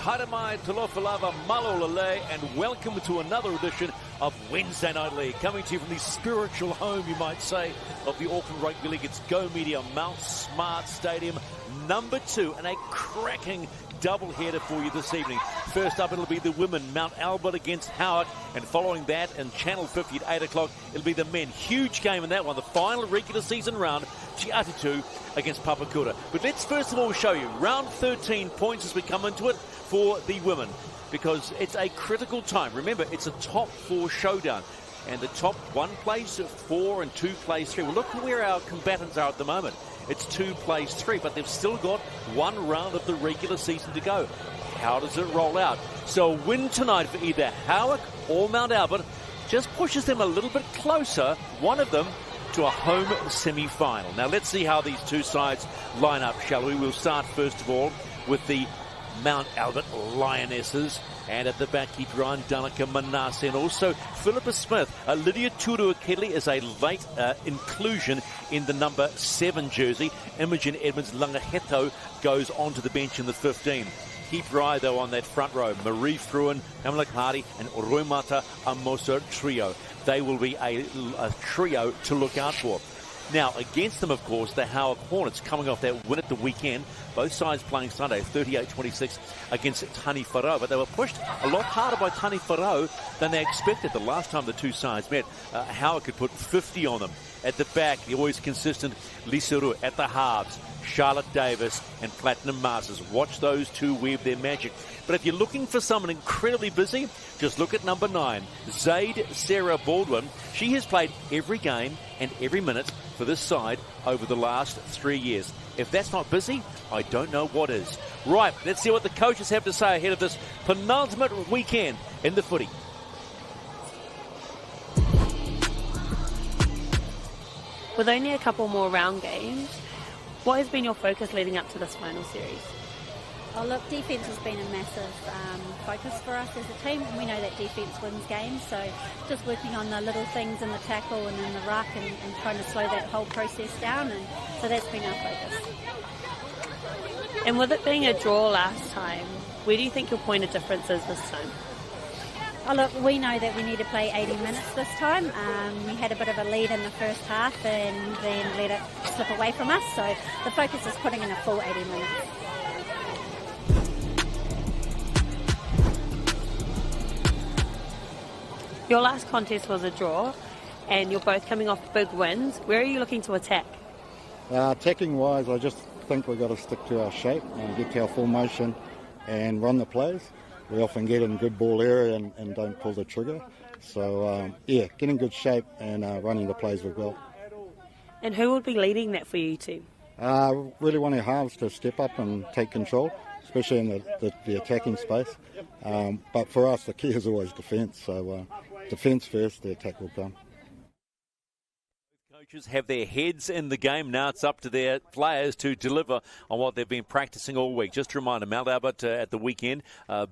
Haramai Tolofalava Malolale, and welcome to another edition of Wednesday Night League, coming to you from the spiritual home, you might say, of the Auckland Rugby League. It's Go Media Mount Smart Stadium, number 2, and a cracking double-header for you this evening. First up, it'll be the women, Mount Albert against Howick, and following that, in Channel 50 at 8 o'clock, it'll be the men. Huge game in that one, the final regular season round, Chiatitu against Papakura. But let's first of all show you round 13 points as we come into it for the women, because it's a critical time. Remember, it's a top 4 showdown, and the top 1 plays 4 and 2 plays 3. Well, look where our combatants are at the moment. It's 2 plays 3, but they've still got 1 round of the regular season to go. How does it roll out? So a win tonight for either Howick or Mount Albert just pushes them a little bit closer, one of them, to a home semi-final. Now let's see how these two sides line up, shall we? We'll start first of all with the Mount Albert Lionesses, and at the back keep Ryan Danica Manase, and also Philippa Smith. Lydia Turuakeli is a late inclusion in the number 7 jersey. Imogen Edmonds Langaheto goes onto the bench in the 15. Keep your eye though on that front row. Marie Fruin, Pamela Hardy and Roimata Amosa trio. They will be a trio to look out for. Now, against them, of course, the Howick Hornets, coming off that win at the weekend. Both sides playing Sunday, 38-26 against Taniwharau. But they were pushed a lot harder by Taniwharau than they expected. The last time the two sides met, Howick could put 50 on them. At the back, the always consistent Lisa Ru. At the halves, Charlotte Davis and Platinum Masters. Watch those two weave their magic. But if you're looking for someone incredibly busy, just look at number 9, Zaid Sarah Baldwin. She has played every game and every minute for this side over the last 3 years. If that's not busy, I don't know what is. Right, let's see what the coaches have to say ahead of this penultimate weekend in the footy. With only a couple more round games, what has been your focus leading up to this final series? Oh, look, defence has been a massive focus for us as a team. We know that defence wins games, so just working on the little things in the tackle and in the ruck and trying to slow that whole process down, and so that's been our focus. And with it being a draw last time, where do you think your point of difference is this time? Oh, look, we know that we need to play 80 minutes this time. We had a bit of a lead in the first half and then let it slip away from us, so the focus is putting in a full 80 minutes. Your last contest was a draw, and you're both coming off big wins. Where are you looking to attack? Attacking-wise, I just think we've got to stick to our shape and get to our formation and run the plays. We often get in good ball area and don't pull the trigger. So, get in good shape and running the plays with well. And who would be leading that for you two? Really want our halves to step up and take control, especially in the attacking space. But for us, the key is always defence. So defence first, the attack will come. Coaches have their heads in the game. Now it's up to their players to deliver on what they've been practicing all week. Just a reminder, Mount Albert at the weekend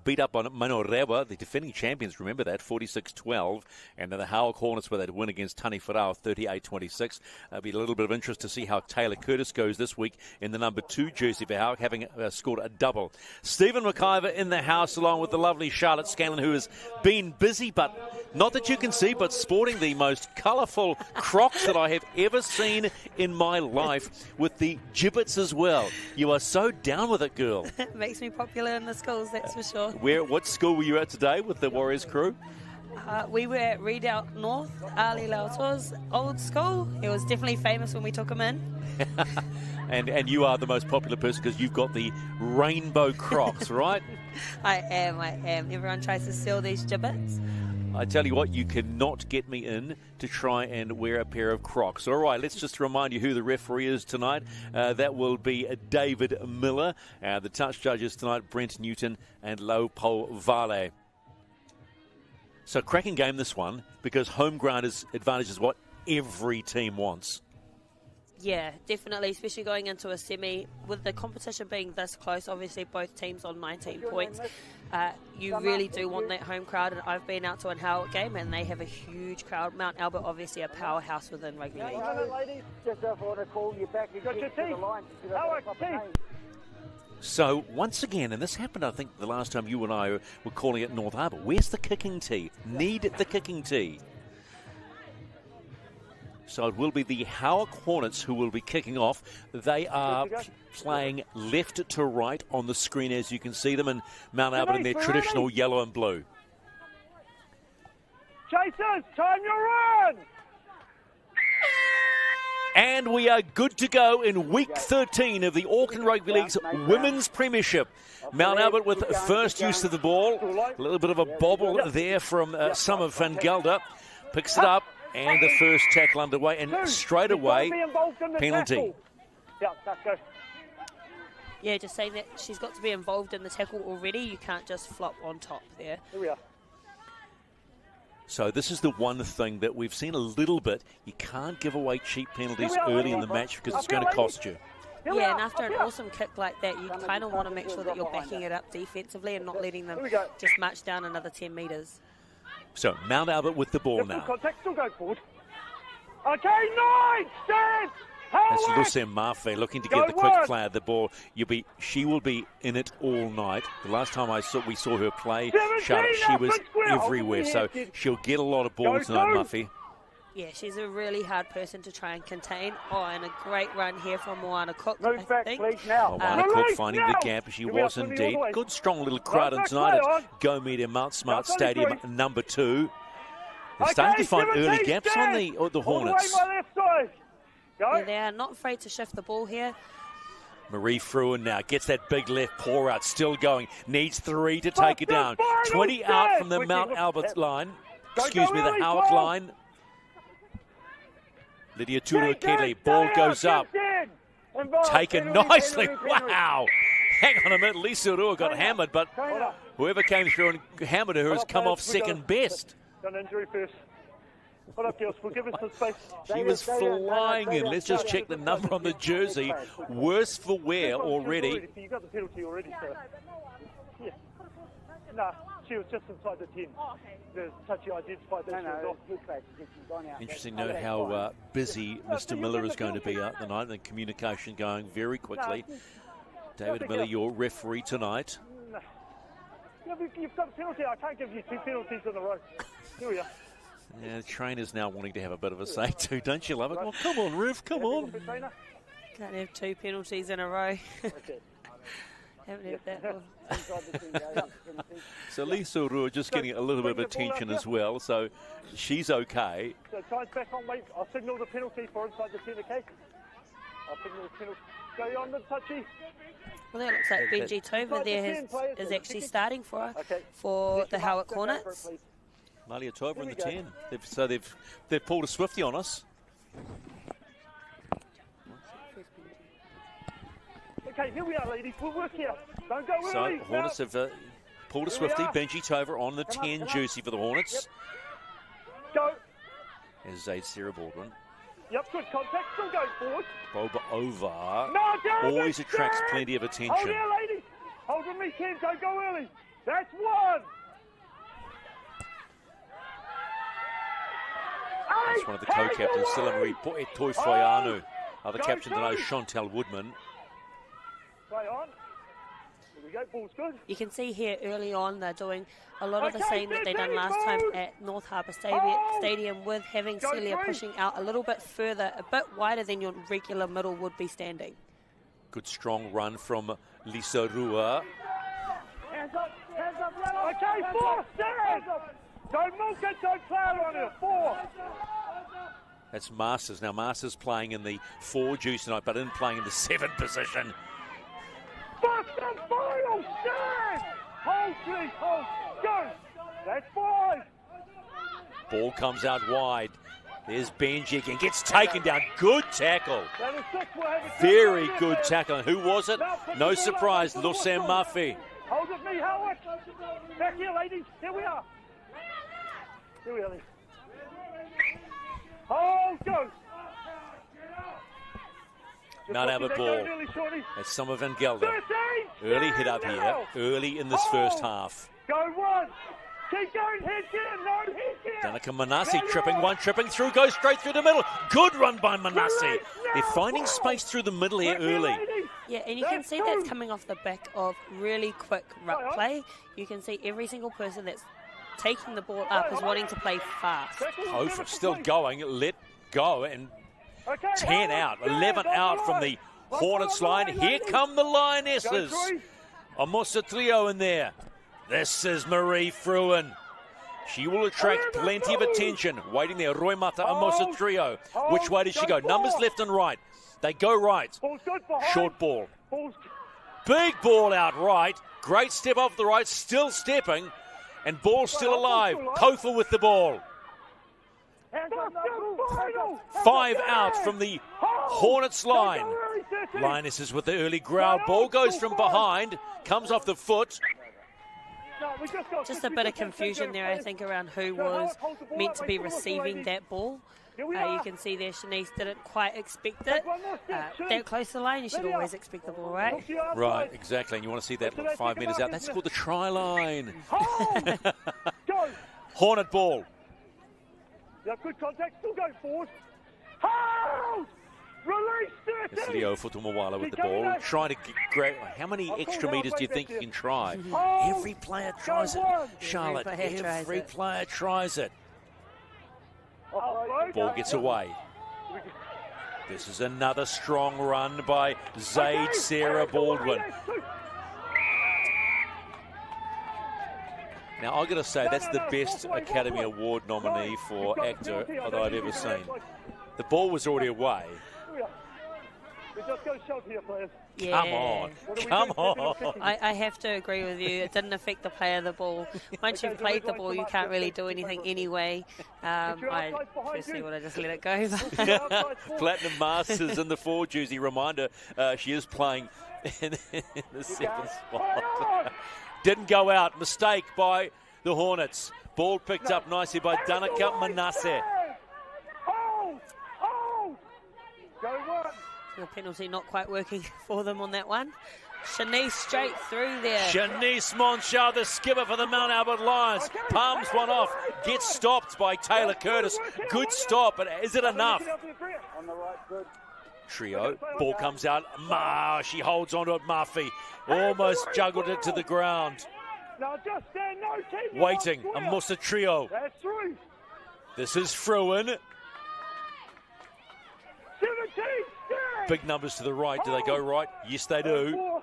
beat up on Manorewa, the defending champions, remember that, 46-12. And then the Howick Hornets with that win against Taniwharau, 38-26. It'll be a little bit of interest to see how Taylor Curtis goes this week in the number 2 jersey for Howick, having scored a double. Stephen McIver in the house, along with the lovely Charlotte Scanlon, who has been busy, but not that you can see, but sporting the most colourful Crocs that I have ever seen in my life, with the gibbets as well. You are so down with it, girl. It makes me popular in the schools, that's for sure. What school were you at today with the Warriors crew? We were at Redoubt North, ARL Wednesday's old school. It was definitely famous when we took them in. And you are the most popular person because you've got the rainbow Crocs, right? I am. Everyone tries to steal these gibbets. I tell you what, you cannot get me in to try and wear a pair of Crocs. All right, let's just remind you who the referee is tonight. That will be David Miller. The touch judges tonight, Brent Newton and Leopold Vale. So cracking game, this one, because home ground advantage is what every team wants. Yeah, definitely, especially going into a semi. With the competition being this close, obviously both teams on 19 points, you really do want that home crowd. And I've been out to a Howick game and they have a huge crowd. Mount Albert, obviously a powerhouse within rugby league. So once again, and this happened I think the last time you and I were calling it North Harbour, where's the kicking tee? Need the kicking tee. So it will be the Howick Hornets who will be kicking off. They are playing left to right on the screen as you can see them, and Mount Albert in their traditional yellow and blue. Chasers, time your run! And we are good to go in week 13 of the Auckland Rugby League's Women's Premiership. Mount Albert with first use of the ball. A little bit of a bobble there from Summer Van Gelder. Picks it up. And the first tackle underway, and straight away, penalty. Yeah, just saying that she's got to be involved in the tackle already. You can't just flop on top there. Here we are. So this is the one thing that we've seen a little bit. You can't give away cheap penalties early in the match because it's going to cost you. Yeah, and after an awesome kick like that, you kind of want to make sure that you're backing it up defensively and not letting them just march down another 10 metres. So Mount Albert with the ball now. Contact, still go forward. Okay, nice! Stand! That's Lucien Mafe looking to get the quick play of the ball. She will be in it all night. The last time we saw her play, Charlotte, she was everywhere. So she'll get a lot of balls tonight, Muffy. Yeah, she's a really hard person to try and contain. Oh, and a great run here from Moana Cook, Move back, please, now. Moana Cook finding the gap. She was indeed. Good, strong little crowd tonight at Go Media Mount Smart Stadium number 2. They're starting to find early gaps on the Hornets. Yeah, they are not afraid to shift the ball here. Marie Fruin now gets that big left paw out, still going. Needs 3 to take it down. 20 out from the Mount Albert line. Excuse me, the Howick line. Lydia Turu-Kelly, ball goes up. Taken nicely. Wow. Hang on a minute. Lisa Rua got hammered, but whoever came through and hammered her has come off second best. Done injury first. Hold up, girls. We'll give us some space. She was flying in. Let's just check the number on the jersey. Worse for wear already. You got the penalty already, so. Yeah. No, she was just inside the 10. The touchy identified that she was off. Interesting to note how busy Mr. Miller is going to be out tonight. The communication going very quickly. David Miller, your referee tonight. No. You've got a penalty. I can't give you 2 penalties in a row. Here we are. Yeah, the trainer's now wanting to have a bit of a say too. Don't you love it? Well, come on, ref, come on. Can't have 2 penalties in a row. Haven't had that one. So Lisa Rua just getting a little bit of attention as well, so she's okay. So time's back on, mate. I'll signal the penalty for inside the 10, okay? I'll signal the penalty. Go on the touchy. Well, that looks like Benji Tova there is actually starting for her, for the Howick Hornets. Malia Tova in the 10. They've pulled a Swifty on us. Okay, here we are, ladies. We'll work here. Don't go early. So Hornets have pulled a Swifty. Benji Tova on the 10 Juicy for the Hornets. Go. There's Zaid Sarah Baldwin. Yep, good contact. Still going forward. Boba over. No, always attracts plenty of attention. Hold here, ladies. Hold with me, 10. Don't go early. That's 1. That's one of the co-captains, Sila Marie Toifoianu. Other captain tonight is Chantel Woodman. Play on. Here we go. Ball's good. You can see here early on they're doing a lot of the same that they done last time at North Harbour Stadium with having Celia pushing out a little bit further, a bit wider than your regular middle would be standing. Good strong run from Lisa Rua. Hands up, yellow. Okay, 4, stand. Don't milk it, don't cloud on it. 4. That's Masters. Now Masters playing in the 4 juice tonight, but in playing in the 7 position. First and final, stand! Hold, please, hold. Go! That's 5. Ball comes out wide. There's Benji and gets taken down. Good tackle. Very good tackle. And who was it? No surprise, Lucien Murphy. Hold it, me, Howick. Back here, ladies. Here we are. Here we are. Oh, go. Mount Albert ball. It's Summer Van Gelder. Early hit up here, early in this first half. Go one. Keep going, head here, no head here. Danica Manasseh tripping through, goes straight through the middle. Good run by Manasseh. They're finding space through the middle here early. Yeah, and you can see that's coming off the back of really quick ruck play. You can see every single person that's taking the ball up is wanting to play fast. Hofer still going, let go, and 10 out, 11 out from the Hornets line. Here come the Lionesses. Amosa Trio in there. This is Marie Fruin. She will attract plenty of attention. Waiting there, Roy Mata, Amosa Trio. Which way does she go? Numbers left and right. They go right. Short ball. Big ball out right. Great step off the right, still stepping. And ball still alive. Kofa with the ball. 5 out from the Hornets line. Lionesses with the early growl. Ball goes from behind. Comes off the foot. Just a bit of confusion there, I think, around who was meant to be receiving that ball. You can see there Shanice didn't quite expect it. That close to the line, you should always expect the ball, right? Right, exactly. And you want to see that 5 metres out. That's called the try line. Hornet ball. Yeah, good contact. Still going forward. Hold! Release it! It's Leo Futumawala with the ball. Trying to grab. How many extra metres do you think you can try? Every player tries it. Charlotte, every player tries it. Ball gets away. This is another strong run by Zaid Sarah Baldwin. Now, I've got to say, that's the best Academy Award nominee for actor that I've ever seen. The ball was already away. Yeah. Come on. I have to agree with you. It didn't affect the play of the ball. Once you've played the ball, you can't really do anything anyway. I personally would have just let it go. Platinum Masters in the 4 jersey. Reminder, she is playing in the 7th spot. Didn't go out. Mistake by the Hornets. Ball picked up nicely by Danica Manasseh. The penalty not quite working for them on that one. Shanice straight through there. Shanice Monchar, the skipper for the Mount Albert Lions. Palms one off. Gets stopped by Taylor Curtis. Good stop, but is it enough? Trio. Ball comes out. She holds on to it. Murphy almost juggled it to the ground. Waiting. Amosa Trio. This is Fruin. Big numbers to the right. Do they go right? Yes, they do.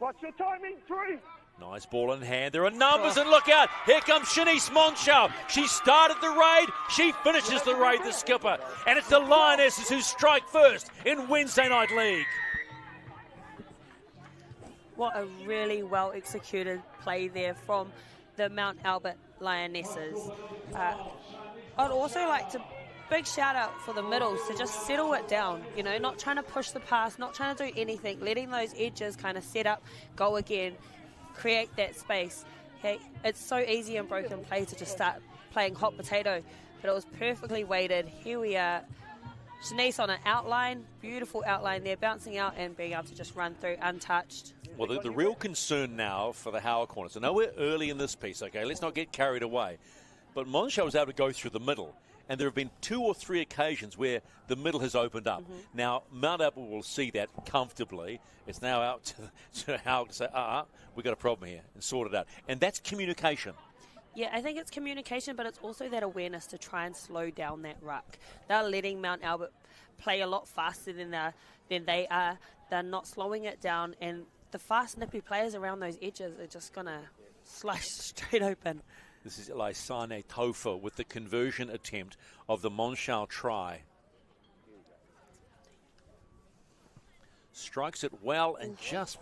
Watch your timing, 3. Nice ball in hand. There are numbers, and look out. Here comes Shanice Monchar. She started the raid. She finishes the raid, the skipper. And it's the Lionesses who strike first in Wednesday Night League. What a really well-executed play there from the Mount Albert Lionesses. I'd also like to big shout out for the middles to just settle it down, you know, not trying to push the pass, not trying to do anything, letting those edges kind of set up, go again, create that space. Okay, it's so easy in broken play to just start playing hot potato, but it was perfectly weighted. Here we are. Shanice on an outline, beautiful outline there, bouncing out and being able to just run through untouched. Well, the real concern now for the Howick Hornets, I know we're early in this piece, okay, let's not get carried away, but Monchar was able to go through the middle. And there have been 2 or 3 occasions where the middle has opened up. Now, Mount Albert will see that comfortably. It's now out to Howick to say, we've got a problem here, and sort it out. And that's communication. Yeah, I think it's communication, but it's also that awareness to try and slow down that ruck. They're letting Mount Albert play a lot faster than they are. They're not slowing it down, and the fast, nippy players around those edges are just going to slice straight open. This is Laisane Tofa with the conversion attempt of the Monchar try. Strikes it well and just,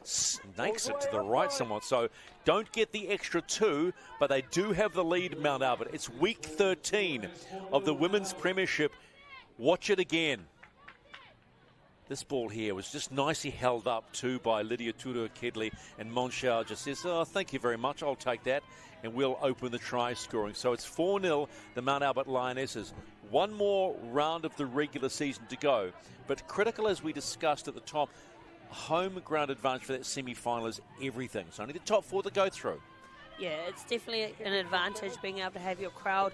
snakes it to the right somewhat. So don't get the extra 2, but they do have the lead, Mount Albert. It's week 13 of the Women's Premiership. Watch it again. This ball here was just nicely held up too by Lydia Tudor-Kedley, and Monchal just says, oh, thank you very much, I'll take that, and we'll open the try scoring. So it's 4-0, the Mount Albert Lionesses. One more round of the regular season to go, but critical, as we discussed at the top, home ground advantage for that semi-final is everything. So only the top 4 to go through. Yeah, it's definitely an advantage being able to have your crowd.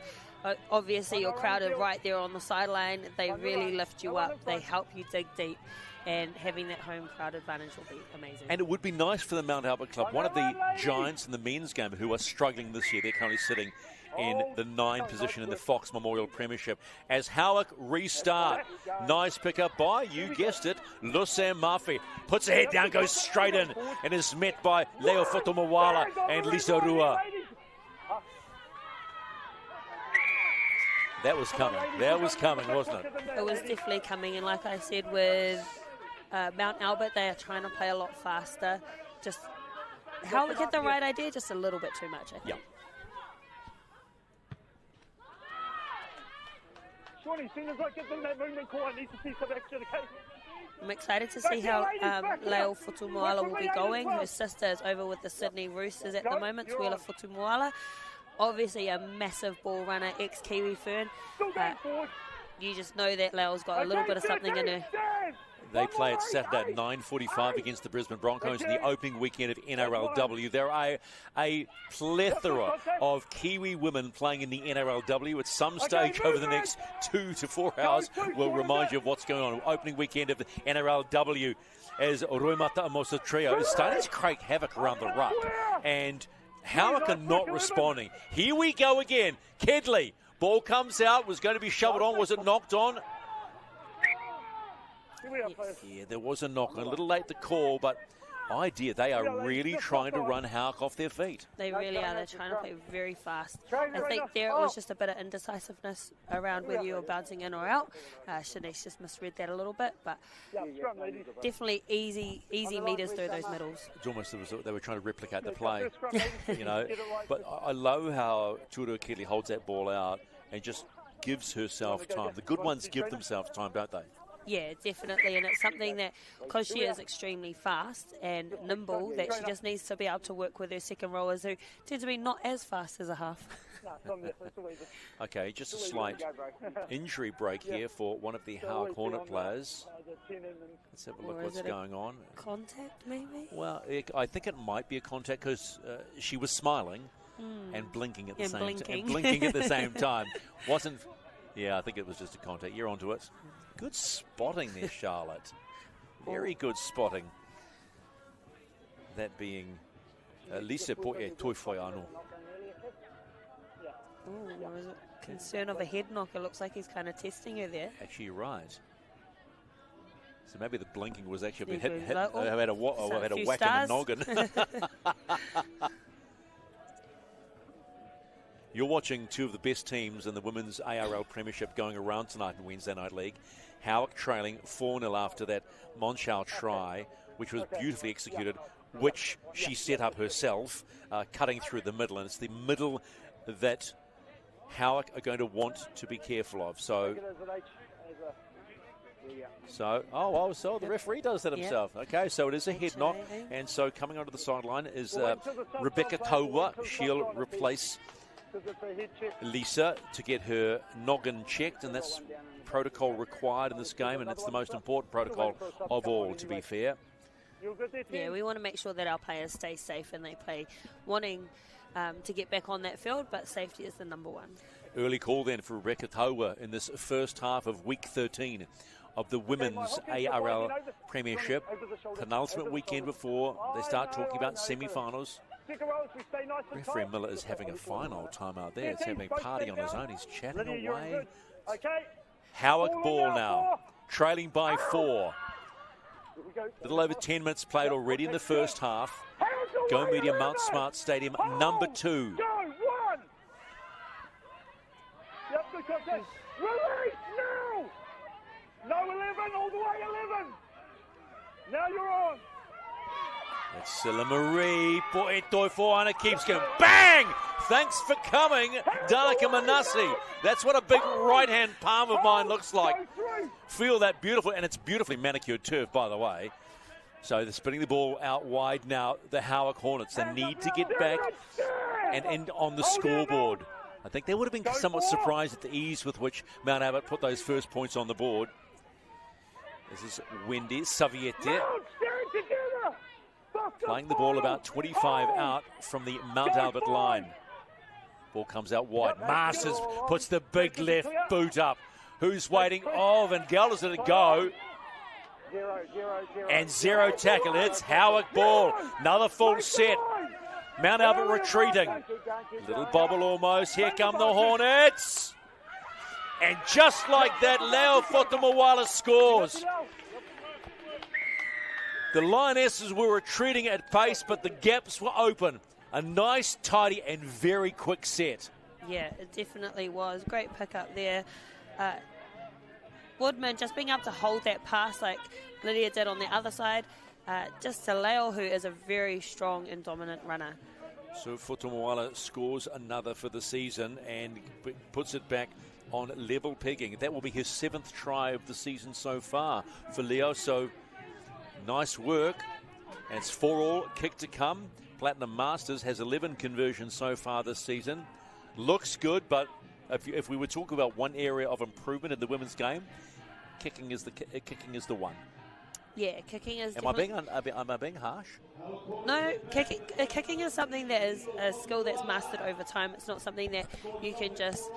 Obviously, your crowd are right there on the sideline. They really lift you up. They help you dig deep. And having that home crowd advantage will be amazing. And it would be nice for the Mount Albert Club, one of the giants in the men's game who are struggling this year. They're currently sitting in the 9th position in the Fox Memorial Premiership. As Howick restart. Nice pickup by, you guessed it, Lucien Murphy. Puts her head down, goes straight in, and is met by Leo Fotomawala and Lisa Rua. That was coming. That was coming, wasn't it? It was definitely coming. And like I said, with Mount Albert, they are trying to play a lot faster. Just how we get the right idea, just a little bit too much, I think. Yeah. Shawnee, soon as I get in that movement call, I need to see some extra. I'm excited to see how Leo Fotomawala will be going. Her sister is over with the Sydney Roosters at the moment, Tuela Fotomawala. Obviously a massive ball runner, ex-Kiwi Fern. You just know that Leo's got a little bit of something in her. They play at Saturday at 9:45 against the Brisbane Broncos in the opening weekend of NRLW. There are a plethora of Kiwi women playing in the NRLW. At some stage over the next 2 to 4 hours, we'll remind you of what's going on. Opening weekend of the NRLW as Roimata Amosa Trio is starting to create havoc around the ruck. And Howick are not responding. Here we go again. Kedley. Ball comes out. Was going to be shoveled on. Was it knocked on? Yeah, there was a knock on. A little late to call, but idea. They are really trying to run Howick off their feet. They really are. They're trying to play very fast. I think there was just a bit of indecisiveness around whether you were bouncing in or out. Shanice just misread that a little bit, but definitely easy meters through those middles. It's almost as they were trying to replicate the play, you know. But I love how Tudor-Kedley holds that ball out and just gives herself time. The good ones give themselves time, don't they? Yeah, definitely, and it's something that, because she is extremely fast and nimble, that she just needs to be able to work with her second rowers who tend to be not as fast as a half. Okay, just a slight injury break here for one of the Howick Hornet players. Let's have a look what's going on. Contact, maybe? Well, I think it might be a contact because she was smiling and blinking at the same time. And blinking at the same time. Wasn't... Yeah, I think it was just a contact. You're onto it. Good spotting there, Charlotte. Very good spotting. That being Lisa Toifoiano. Oh, was it concern of a head knock? It looks like he's kind of testing her there. Actually, you're right. So maybe the blinking was actually a bit hit. I had a whack in the noggin. You're watching two of the best teams in the Women's ARL Premiership going around tonight in Wednesday Night League. Howick trailing 4-0 after that Monchal try, which was beautifully executed, which she set up herself, cutting through the middle. And it's the middle that Howick are going to want to be careful of. So the referee does that himself. Okay, so it is a head knock. And so coming onto the sideline is Rebecca Towa. She'll replace Lisa to get her noggin checked, and that's protocol required in this game, and it's the most important protocol of all, to be fair. Yeah, we want to make sure that our players stay safe and they play wanting to get back on that field, but safety is the number one. Early call then for Rebecca Towa in this first half of week 13 of the Women's ARL Premiership. Penultimate weekend before they start talking about semi-finals. Referee Miller is having a fine old time out there. He's having a party on his own. He's chatting away. Howick ball now, trailing by 4. Little over 10 minutes played already in the first half. Go Media Mount Smart Stadium, number 2. Release now! No 11, all the way 11. Now you're on. It's Silla Marie. Toifoana keeps going. Bang! Thanks for coming, Danica Manassi. That's what a big right-hand palm of mine looks like. Feel that beautiful, and it's beautifully manicured turf, by the way. So they're spinning the ball out wide now, the Howick Hornets. They need to get back and end on the scoreboard. I think they would have been somewhat surprised at the ease with which Mount Albert put those first points on the board. This is Wendy Saviete playing the ball about 25 out from the Mount Albert line. Ball comes out wide. Masters puts the big left boot up. Who's waiting? Oh, Van Gelder's going to go. And zero tackle. It's Howick ball. Another full set. Mount Albert retreating. Little bobble almost. Here come the Hornets. And just like that, Leo Fotomawala scores. The Lionesses were retreating at pace, but the gaps were open. A nice, tidy, and very quick set. Yeah, it definitely was. Great pickup there. Woodman just being able to hold that pass like Lydia did on the other side. Just to Leo, who is a very strong and dominant runner. So Fotomawala scores another for the season and puts it back on level pegging. That will be his 7th try of the season so far for Leo. So nice work. And it's 4-all, kick to come. Platinum Masters has 11 conversions so far this season. Looks good, but if we were talking about one area of improvement in the women's game, kicking is the one. Yeah, kicking is. Am I being harsh? No, kicking is something that is a skill that's mastered over time. It's not something that you can just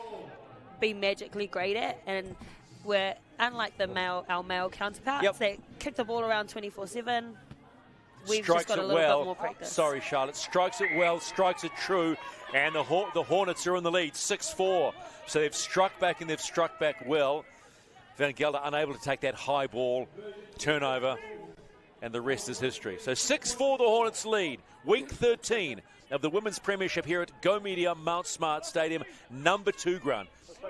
be magically great at. And we're unlike our male counterparts that kick the ball around 24/7. We've Strikes just got a it little well. bit more practice. Sorry, Charlotte. Strikes it well, strikes it true, and the Hornets are in the lead, 6-4. So they've struck back, and they've struck back well. Van Gelder unable to take that high ball, turnover, and the rest is history. So 6-4, the Hornets lead. Week 13 of the Women's Premiership here at Go Media Mount Smart Stadium, number 2 ground.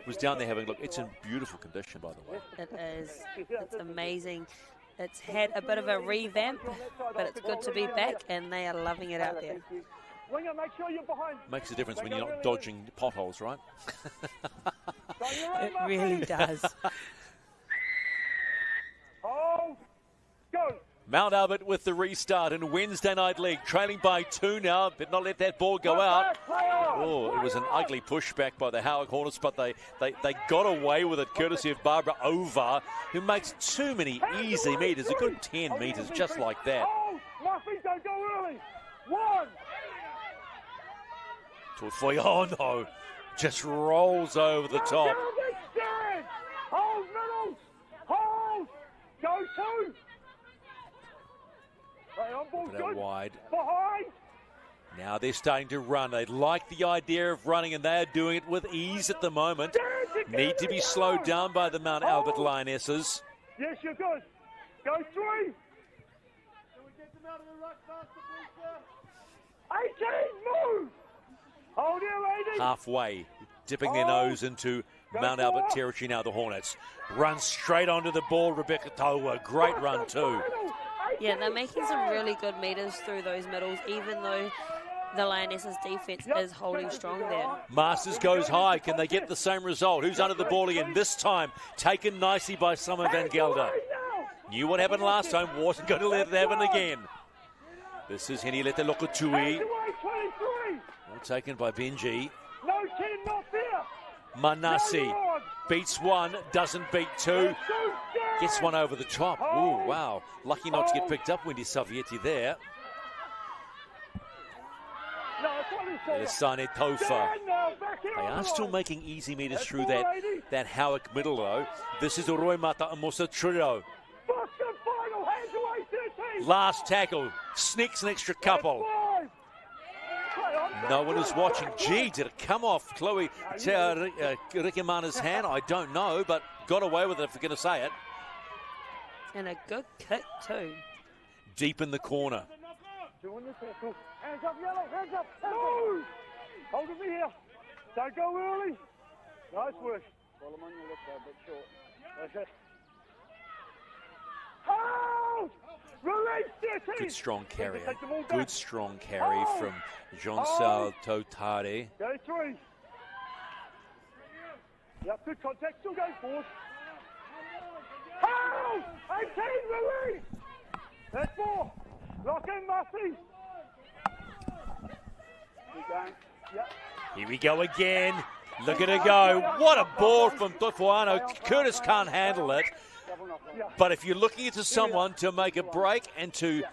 Was down there having a look. It's in beautiful condition, by the way. It is. It's amazing. It's had a bit of a revamp, but it's good to be back, and they are loving it out there. Makes a difference when you're not dodging potholes, right? It really does. Mount Albert with the restart in Wednesday Night League, trailing by 2 now. But not let that ball go out. Oh, it was an ugly pushback by the Howick Hornets, but they got away with it, courtesy of Barbara Over, who makes too many easy meters, a good 10 meters, just like that. Oh no, just rolls over the top. Hold middle, hold, go 2. Put out wide. Behind. Now they're starting to run. They like the idea of running, and they are doing it with ease at the moment. Need to be slowed down by the Mount Albert Lionesses. Yes, you're good. Go 3. Can we get them out of the ruck faster, please, sir? 18, move. Hold here, 80. Halfway, dipping their nose into Mount Albert territory now, the Hornets. Run straight onto the ball, Rebecca Towa. Great run too. Yeah, they're making some really good meters through those middles, even though the Lionesses' defense is holding strong there. Masters goes high. Can they get the same result? Who's under the ball again? This time, taken nicely by Summer Van Gelder. Knew what happened last time. Wasn't going to let it happen again. This is Henilete Lokotui. Well taken by Benji. No 10, not there. Manassi beats 1, doesn't beat 2. Gets one over the top. Ooh, wow. Lucky not to get picked up, Wendy Savietti there. There's Sane Tofa. They are still making easy meters through that Howick middle, though. This is Roy Mata Amosa Trudeau. Last tackle. Sneaks an extra couple. No one is watching. Gee, did it come off Chloe Rikimana's hand? I don't know, but got away with it if we're going to say it. And a good kick too. Deep in the corner. Hands up, yellow, hands up. Move! Hold it here. Don't go early. Nice work. Well, I'm on your left, a bit short. Okay. Hold! Release 13. Good strong carry. Take the ball back. Good strong carry from Jean-Sal Totare. Go 3. Yep, good contact. Still going forward. Hold! 18, release! That's 4. Lock in, Muffy. Keep going. Yep. Here we go again. Look at her go. What a ball from Tufuano. Curtis can't handle it. But if you're looking into someone to make a break and to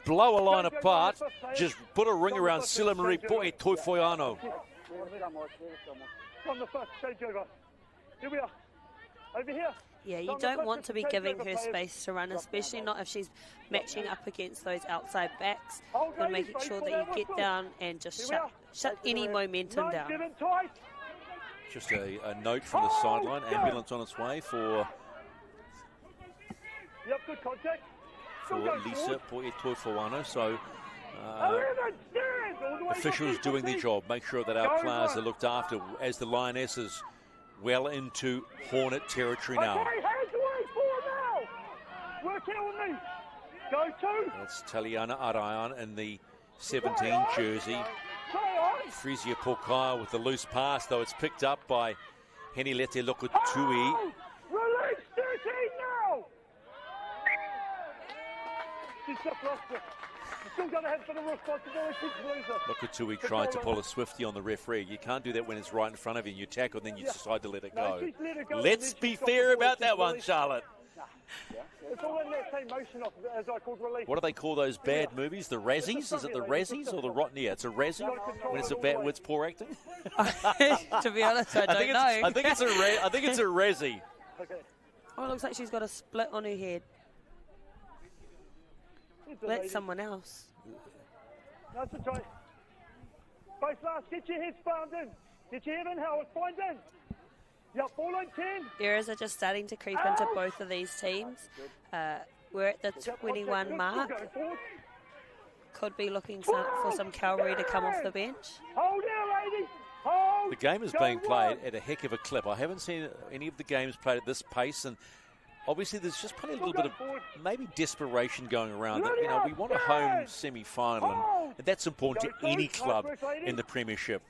blow a line apart, just put a ring around Sila Marie Tufuano. On the first changeover. Here we are. Over here. Yeah, you don't want to be giving her space to run, especially not if she's matching up against those outside backs. You're making sure that you get down and just shut any momentum down. Just a note from the sideline. Ambulance on its way for good contact. Lisa Tufuano. So officials doing their job. Make sure that our players are looked after as the Lionesses well into Hornet territory now. Okay, hands away, 4 now. Work here with me. Go 2. That's Taliana Arayan in the 17 jersey. Frisia Pokaia with the loose pass, though it's picked up by Henilete Lokotui. Release 13 now. She's just lost it. Still going to have for the responsibility, loser. Lokotui tried to pull a swifty on the referee. You can't do that when it's right in front of you and you tackle and then you decide to let it go. Let's be fair about that one, Charlotte. It's all in that same motion of, as I called, release. What do they call those bad movies? The Razzies? Is it the Razzies or the Rotten? Yeah, it's a Razzie when it's a bad, when it's poor acting. To be honest, I don't know. I think it's a Razzie. Okay. Oh, it looks like she's got a split on her head. Let someone else. That's a try. Both last, get your heads found in. Get your head in, Howard. Find in. Yep, 4 on 10. Errors are just starting to creep into both of these teams. We're at the 21 mark. Could be looking for some cavalry to come off the bench. Hold there, lady. Hold. The game is being played at a heck of a clip. I haven't seen any of the games played at this pace, and obviously there's just probably a little bit of maybe desperation going around. That, you know, we want a home semi-final, and that's important to any club in the Premiership.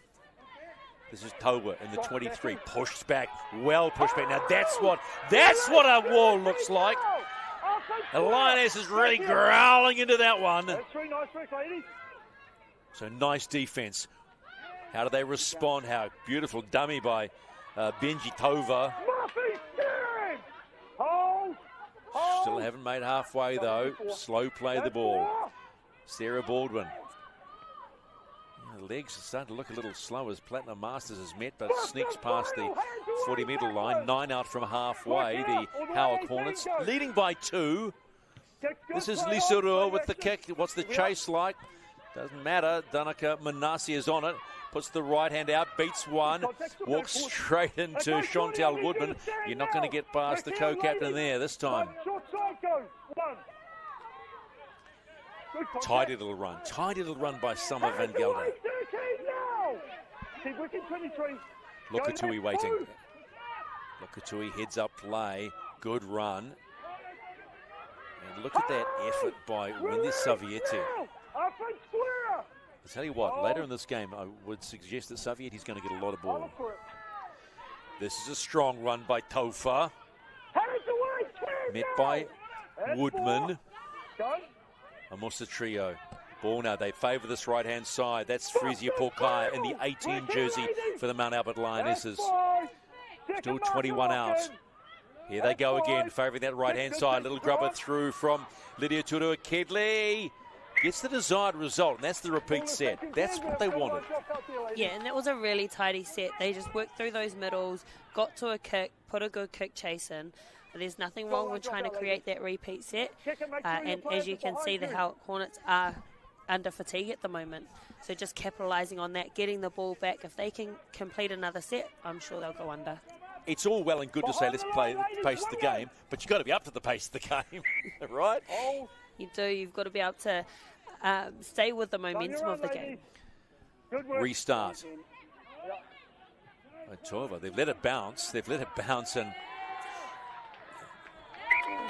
This is Toba in the 23, pushed back, well pushed back. Now that's what a wall looks like. The Lioness is really growling into that one. So nice defense. How do they respond? How beautiful dummy by Benji Tova. Still haven't made halfway though. Slow play the ball. Sarah Baldwin. The legs are starting to look a little slow as Platinum Masters is met, but sneaks past the 40-metre line. 9 out from halfway. The Howick Hornets leading by 2. This is Lisa Rua with the kick. What's the chase like? Doesn't matter. Danica Manasi is on it. Puts the right hand out, beats one, walks straight into Chantel Woodman. You're not going to get past the co-captain there this time. Tidy little run by Summer Van Gelder. Lokotui waiting. Lokotui heads up play, good run. And look at that effort by Wendy Savietti. I tell you what, later in this game, I would suggest that Savietti's going to get a lot of ball. This is a strong run by Tofa. Met by Woodman. Amusa Trio. Ball now, they favour this right-hand side. That's Frisia Pokaia in the 18 jersey for the Mount Albert Lionesses. Still 21 out. Here they go again, favouring that right-hand side. Little grubber through from Lydia Turua Kedley. Gets the desired result, and that's the repeat set. That's what they wanted. Yeah, and that was a really tidy set. They just worked through those middles, got to a kick, put a good kick chase in. There's nothing wrong with trying to create that repeat set. And as you can see, the Howick Hornets are under fatigue at the moment. So just capitalising on that, getting the ball back. If they can complete another set, I'm sure they'll go under. It's all well and good to say let's play the pace of the game, but you've got to be up to the pace of the game, right? You do. You've got to be able to stay with the momentum of the game. Restart. Tova, they've let it bounce. And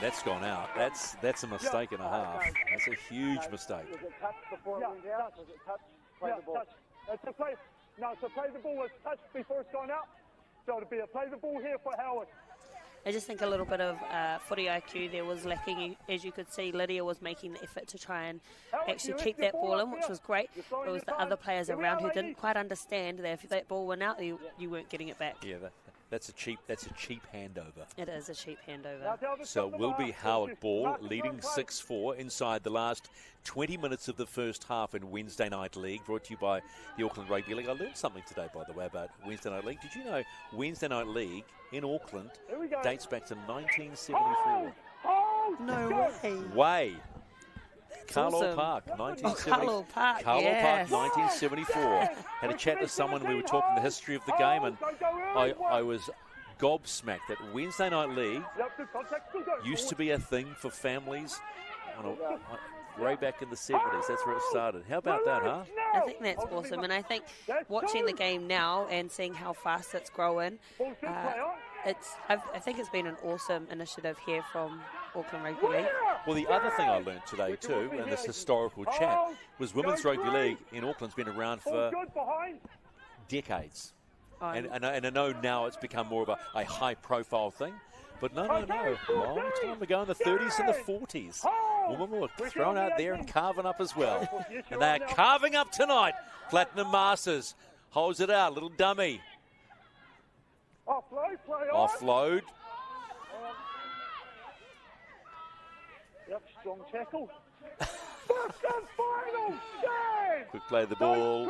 That's gone out. That's a mistake and a half. That's a huge mistake. Was it touched before it went out? Was it touched? Play the ball. It's a play. No, so play the ball was touched before it's gone out. So it'll be a play the ball here for Howard. I just think a little bit of footy IQ there was lacking. As you could see, Lydia was making the effort to try and actually keep that ball in, which was great. It was the other players around who didn't quite understand that if that ball went out, you weren't getting it back. Yeah, that's a cheap handover. It is a cheap handover. So will be Howard ball leading 6-4 inside the last 20 minutes of the first half in Wednesday Night League, brought to you by the Auckland Rugby League. I learned something today, by the way, about Wednesday Night League. Did you know Wednesday Night League in Auckland dates back to 1974? No Way. Carlo awesome. Park, Carlo Park, Carlo yes. Park, 1974. Had a chat to someone, we were talking the history of the game, and I was gobsmacked that Wednesday Night League used to be a thing for families way back in the 70s. That's where it started. How about that, huh? I think that's awesome, and I think watching the game now and seeing how fast it's growing, I think it's been an awesome initiative here from Auckland Rugby League. Well, the other thing I learned today too, in this historical chat, was women's rugby league in Auckland's been around for decades. And I know now it's become more of a high-profile thing, but no, long time ago in the 30s and the 40s, women were thrown out there and carving up as well. And they are carving up tonight. Platinum Masters holds it out, little dummy. Offload. Yep, strong tackle. Final stand. Quick play of the ball.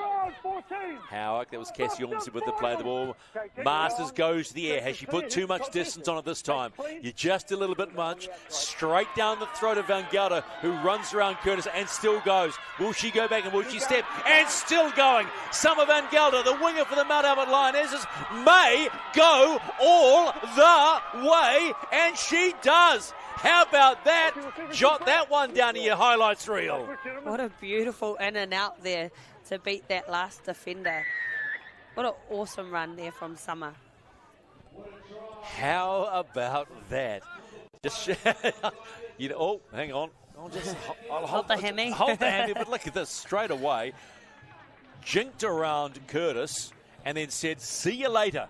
Howick, that was Cassie Ormsey with the play of the ball. Masters goes to the air. Has she put too much distance on it this time? You're just a little bit much. Straight down the throat of Van Gelder, who runs around Curtis and still goes. Will she go back and will she step? And still going. Summer Van Gelder, the winger for the Mount Albert Lionesses, may go all the way, and she does. How about that? Jot that one down to your highlights reel. What a beautiful in and out there to beat that last defender. What an awesome run there from Summer. How about that? Just, oh, hang on. I'll hold the hammy. Hold the hammy, but look at this straight away. Jinked around Curtis and then said, see you later.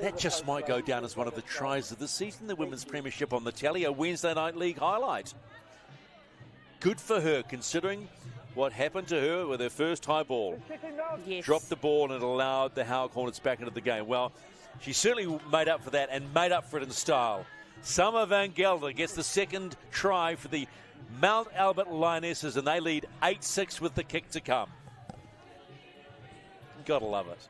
That just might go down as one of the tries of the season, the Women's Premiership on the tally, a Wednesday Night League highlight. Good for her, considering what happened to her with her first high ball. Yes. Dropped the ball and it allowed the Howick Hornets back into the game. Well, she certainly made up for that and made up for it in style. Summer Van Gelder gets the second try for the Mount Albert Lionesses, and they lead 8-6 with the kick to come. Gotta love it.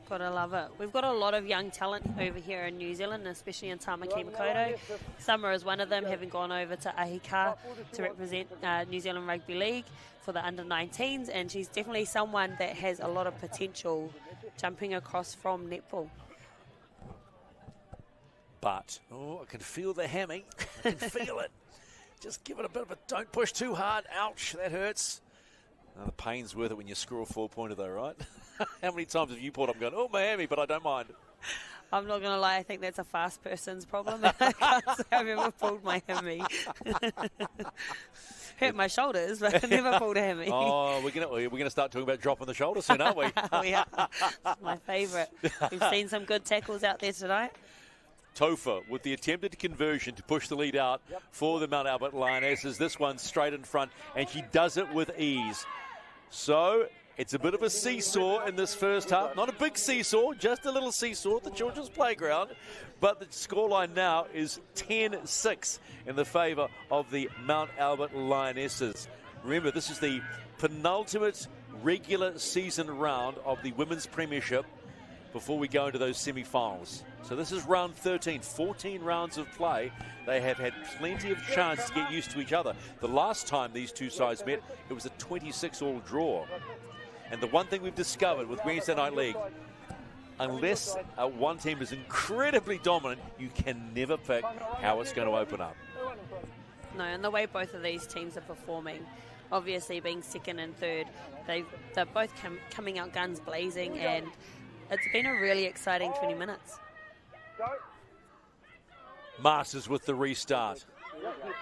Gotta love it. We've got a lot of young talent over here in New Zealand, especially in Tamaki Makaurau. Summer is one of them, having gone over to Ahika to represent New Zealand Rugby League for the under-19s, and she's definitely someone that has a lot of potential jumping across from netball. But, I can feel the hammy. I can feel it. Just give it a bit of a, don't push too hard. Ouch, that hurts. The pain's worth it when you score a 4-pointer though, right? How many times have you pulled up and gone, oh, my hammy, but I don't mind? I'm not going to lie, I think that's a fast person's problem. I can't say I've ever pulled my hammy. Hurt my shoulders, but I never pulled a hammy. Oh, we're gonna start talking about dropping the shoulder soon, aren't we? We are. It's my favourite. We've seen some good tackles out there tonight. Topher with the attempted conversion to push the lead out for the Mount Albert Lionesses. This one straight in front, and she does it with ease. So it's a bit of a seesaw in this first half. Not a big seesaw, just a little seesaw at the children's playground. But the scoreline now is 10-6 in the favour of the Mount Albert Lionesses. Remember, this is the penultimate regular season round of the Women's Premiership before we go into those semi-finals. So this is round 13, 14 rounds of play. They have had plenty of chance to get used to each other. The last time these two sides met, it was a 26-all draw. And the one thing we've discovered with Wednesday Night League, unless one team is incredibly dominant, you can never pick how it's going to open up. No, and the way both of these teams are performing, obviously being second and third, they're both coming out guns blazing, and it's been a really exciting 20 minutes. Masters with the restart.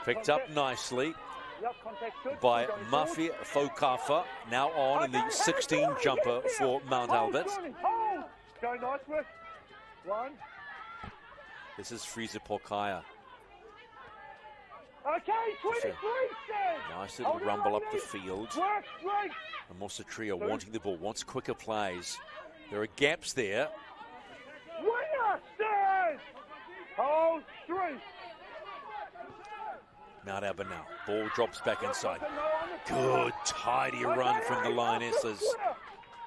Picked up nicely by Mafi Fokafa, now on in the 16 jumper for Mount Albert. Go nice work. One. This is Frieza Porkaya. Okay, 23 Nice little rumble up the field. And Mosatria wanting the ball, wants quicker plays. There are gaps there. Winner, stand! Hold 3. Mount Albert now. Ball drops back inside. Good, tidy run from the Lionesses.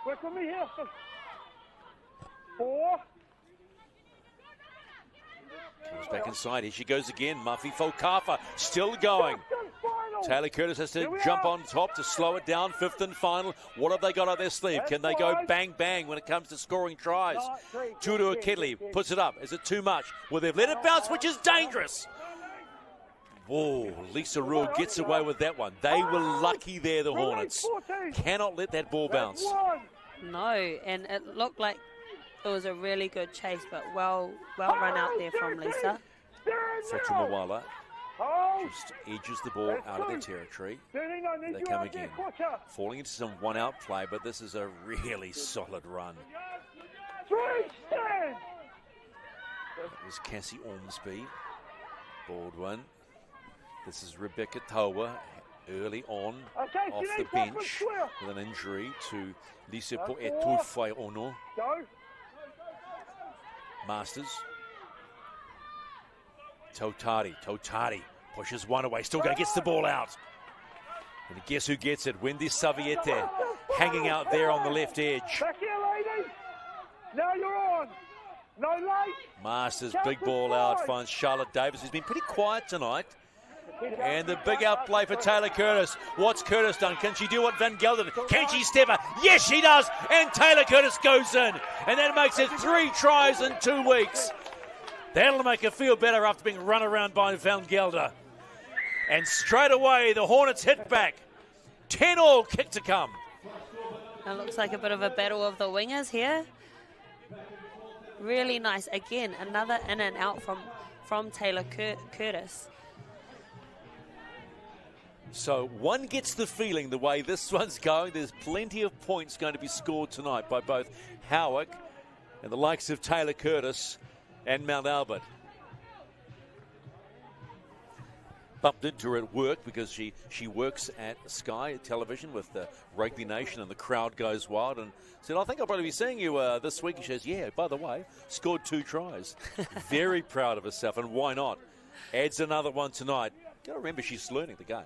Work with me here. 4. Comes back inside. Here she goes again. Mafi Fokafa still going. Taylor Curtis has to jump on top to slow it down. 5th and final. What have they got up their sleeve? Can they go bang, bang when it comes to scoring tries? Tudu Kedley puts it up. Is it too much? Well, they've let it bounce, which is dangerous. Whoa, Lisa Rule gets away with that one. They were lucky there, the Hornets. Cannot let that ball bounce. No, and it looked like it was a really good chase, but well run out there from Lisa. Fatumawala just edges the ball out of their territory. They come again. Falling into some one-out play, but this is a really solid run. That was Cassie Ormsby. Baldwin. This is Rebecca Tawa early on off the bench with an injury to Lise Poetufai Ono. Masters. Totari pushes one away, still gets the ball out. And guess who gets it? Wendy Saviete hanging out there on the left edge. Back here, ladies. Now you're on. No late. Masters, big ball out, finds Charlotte Davis, who's been pretty quiet tonight. And the big outplay for Taylor Curtis. What's Curtis done? Can she do what Van Gelder did? Can she step up? Yes, she does. And Taylor Curtis goes in. And that makes it 3 tries in 2 weeks. That'll make her feel better after being run around by Van Gelder. And straight away, the Hornets hit back. 10-all kick to come. It looks like a bit of a battle of the wingers here. Really nice. Again, another in and out from Taylor Curtis. So one gets the feeling the way this one's going, there's plenty of points going to be scored tonight by both Howick and the likes of Taylor Curtis and Mount Albert. Bumped into her at work because she works at Sky Television with the Rugby Nation, and the crowd goes wild, and said, I think I'll probably be seeing you this week. And she says, yeah, by the way, scored 2 tries. Very proud of herself, and why not? Adds another one tonight. Got to remember, she's learning the game.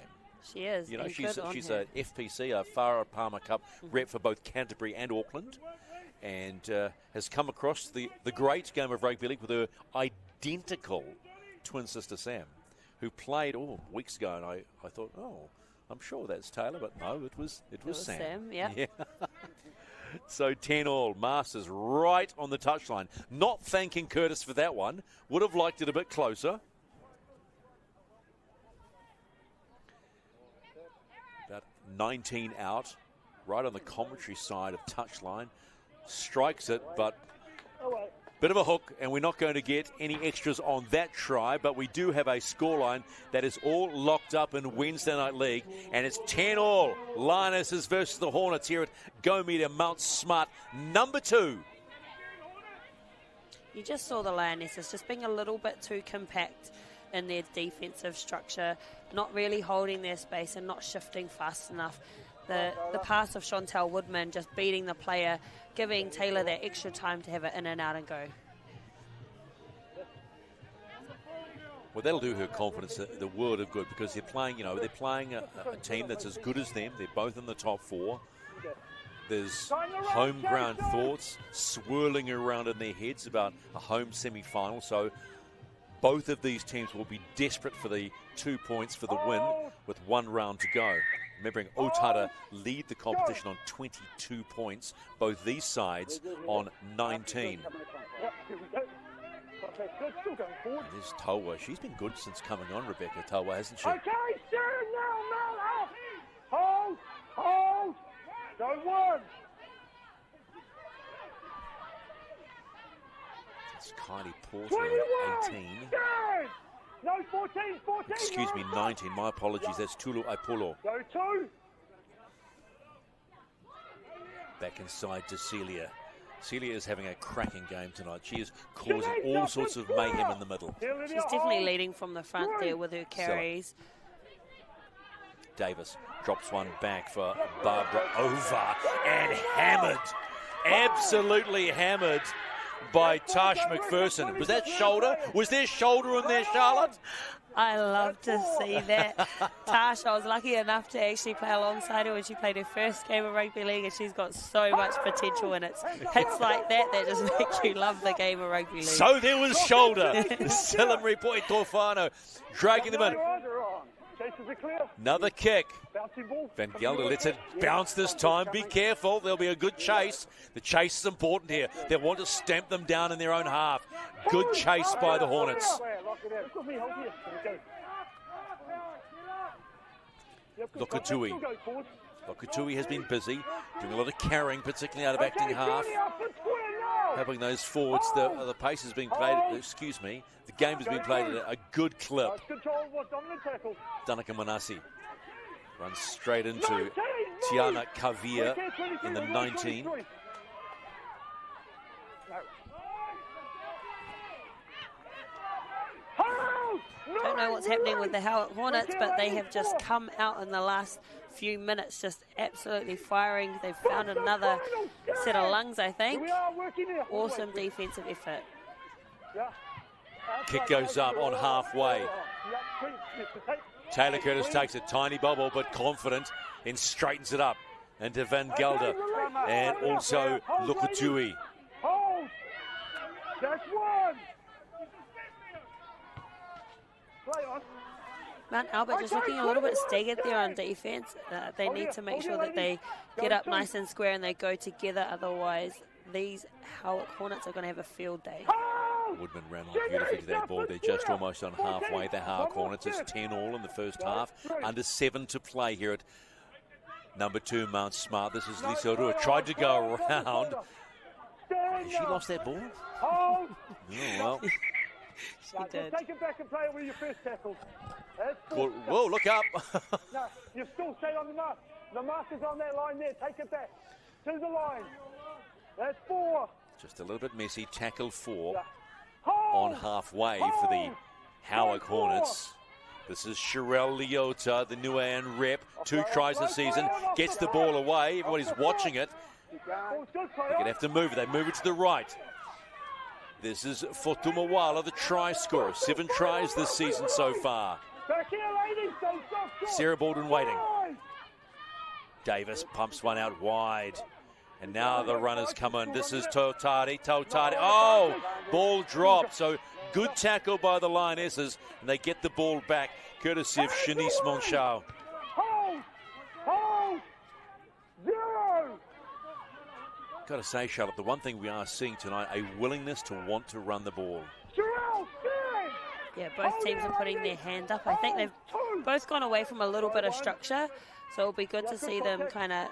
She is. You know, she's a FPC, a Farah Palmer Cup rep for both Canterbury and Auckland, and has come across the great game of rugby league with her identical twin sister Sam, who played weeks ago, and I thought, I'm sure that's Taylor, but no, it was Sam. Yeah. So 10-all, Masters right on the touchline. Not thanking Curtis for that one. Would have liked it a bit closer. About 19 out, right on the commentary side of touchline. Strikes it, but bit of a hook, and we're not going to get any extras on that try, but we do have a scoreline that is all locked up in Wednesday Night League, and it's 10-all. Lionesses versus the Hornets here at Go Media Mount Smart, number 2. You just saw the Lionesses just being a little bit too compact in their defensive structure, not really holding their space and not shifting fast enough. The pass of Chantel Woodman just beating the player, giving Taylor that extra time to have it in and out and go. Well, that'll do her confidence the world of good, because they're playing, a team that's as good as them. They're both in the top 4. There's home ground thoughts swirling around in their heads about a home semi-final. So both of these teams will be desperate for the 2 points for the win with 1 round to go. Remembering Otara lead the competition on 22 points. Both these sides on 19. There's Tawa. She's been good since coming on, Rebecca Tawa, hasn't she? Okay, stand now, Hold. Go 1. It's Kylie Porter at 18. No, 14, 14. Excuse me, 19. My apologies. That's Tulu Aipolo. Go 2. Back inside to Celia. Celia is having a cracking game tonight. She is causing all sorts of mayhem in the middle. She's definitely leading from the front there with her carries. Davis drops one back for Barbara over and hammered. Absolutely hammered by Tash McPherson. Was that shoulder? Was there shoulder in there, Charlotte? I love to see that. Tash, I was lucky enough to actually play alongside her when she played her first game of rugby league, and she's got so much potential, and it's hits like that just make you love the game of rugby league. So there was shoulder. Celebrity point Torfano dragging them in. Another kick. Van Gelder lets it bounce this time. Be careful. There'll be a good chase. The chase is important here. They want to stamp them down in their own half. Good chase by the Hornets. Lokatui. Lokatui has been busy, doing a lot of carrying, particularly out of acting half. Helping those forwards. The pace has been played, excuse me, the game has been played at a good clip. Danica Manasi runs straight into Tiana Kavia in the 19. Don't know what's happening with the Howick Hornets, but they have just come out in the last few minutes, just absolutely firing. They've found another set of lungs, I think. Awesome defensive effort. Kick goes up on halfway. Taylor Curtis takes a tiny bobble, but confident, and straightens it up. And to Van Gelder, and also Lokatui. That's one. Mount Albert just looking a little bit staggered there on defence. They need to make sure that they get up nice and square and they go together. Otherwise, these Howick Hornets are going to have a field day. Woodman ran on beautifully to that ball. They're just almost on halfway. The Howick Hornets, it's 10-all in the first half. Under 7 to play here at number 2, Mount Smart. This is Lisa Rua. Tried to go around. Has she lost that ball? Oh, well. She did. Take it back and play it with your first tackle. Whoa, look up. No, you still stay on the mark. The mark is on that line there. Take it back to the line. That's 4. Just a little bit messy. Tackle 4 on halfway for the Howick Hornets. This is Sherelle Leota, the Nuan rep. 2 tries this season. Gets the ball away. Everybody's watching it. They're going to have to move it. They move it to the right. This is Fortuma Wala, the try scorer. 7 tries this season so far. Sarah Baldwin waiting. Davis pumps one out wide. And now the runners come in. This is Totari. Oh, ball dropped. So good tackle by the Lionesses. And they get the ball back, courtesy of Shanice Monchau. Got to say, Charlotte, the one thing we are seeing tonight, a willingness to want to run the ball. Yeah, both teams are putting their hand up. I think they've both gone away from a little bit of structure, so it'll be good to see them kind of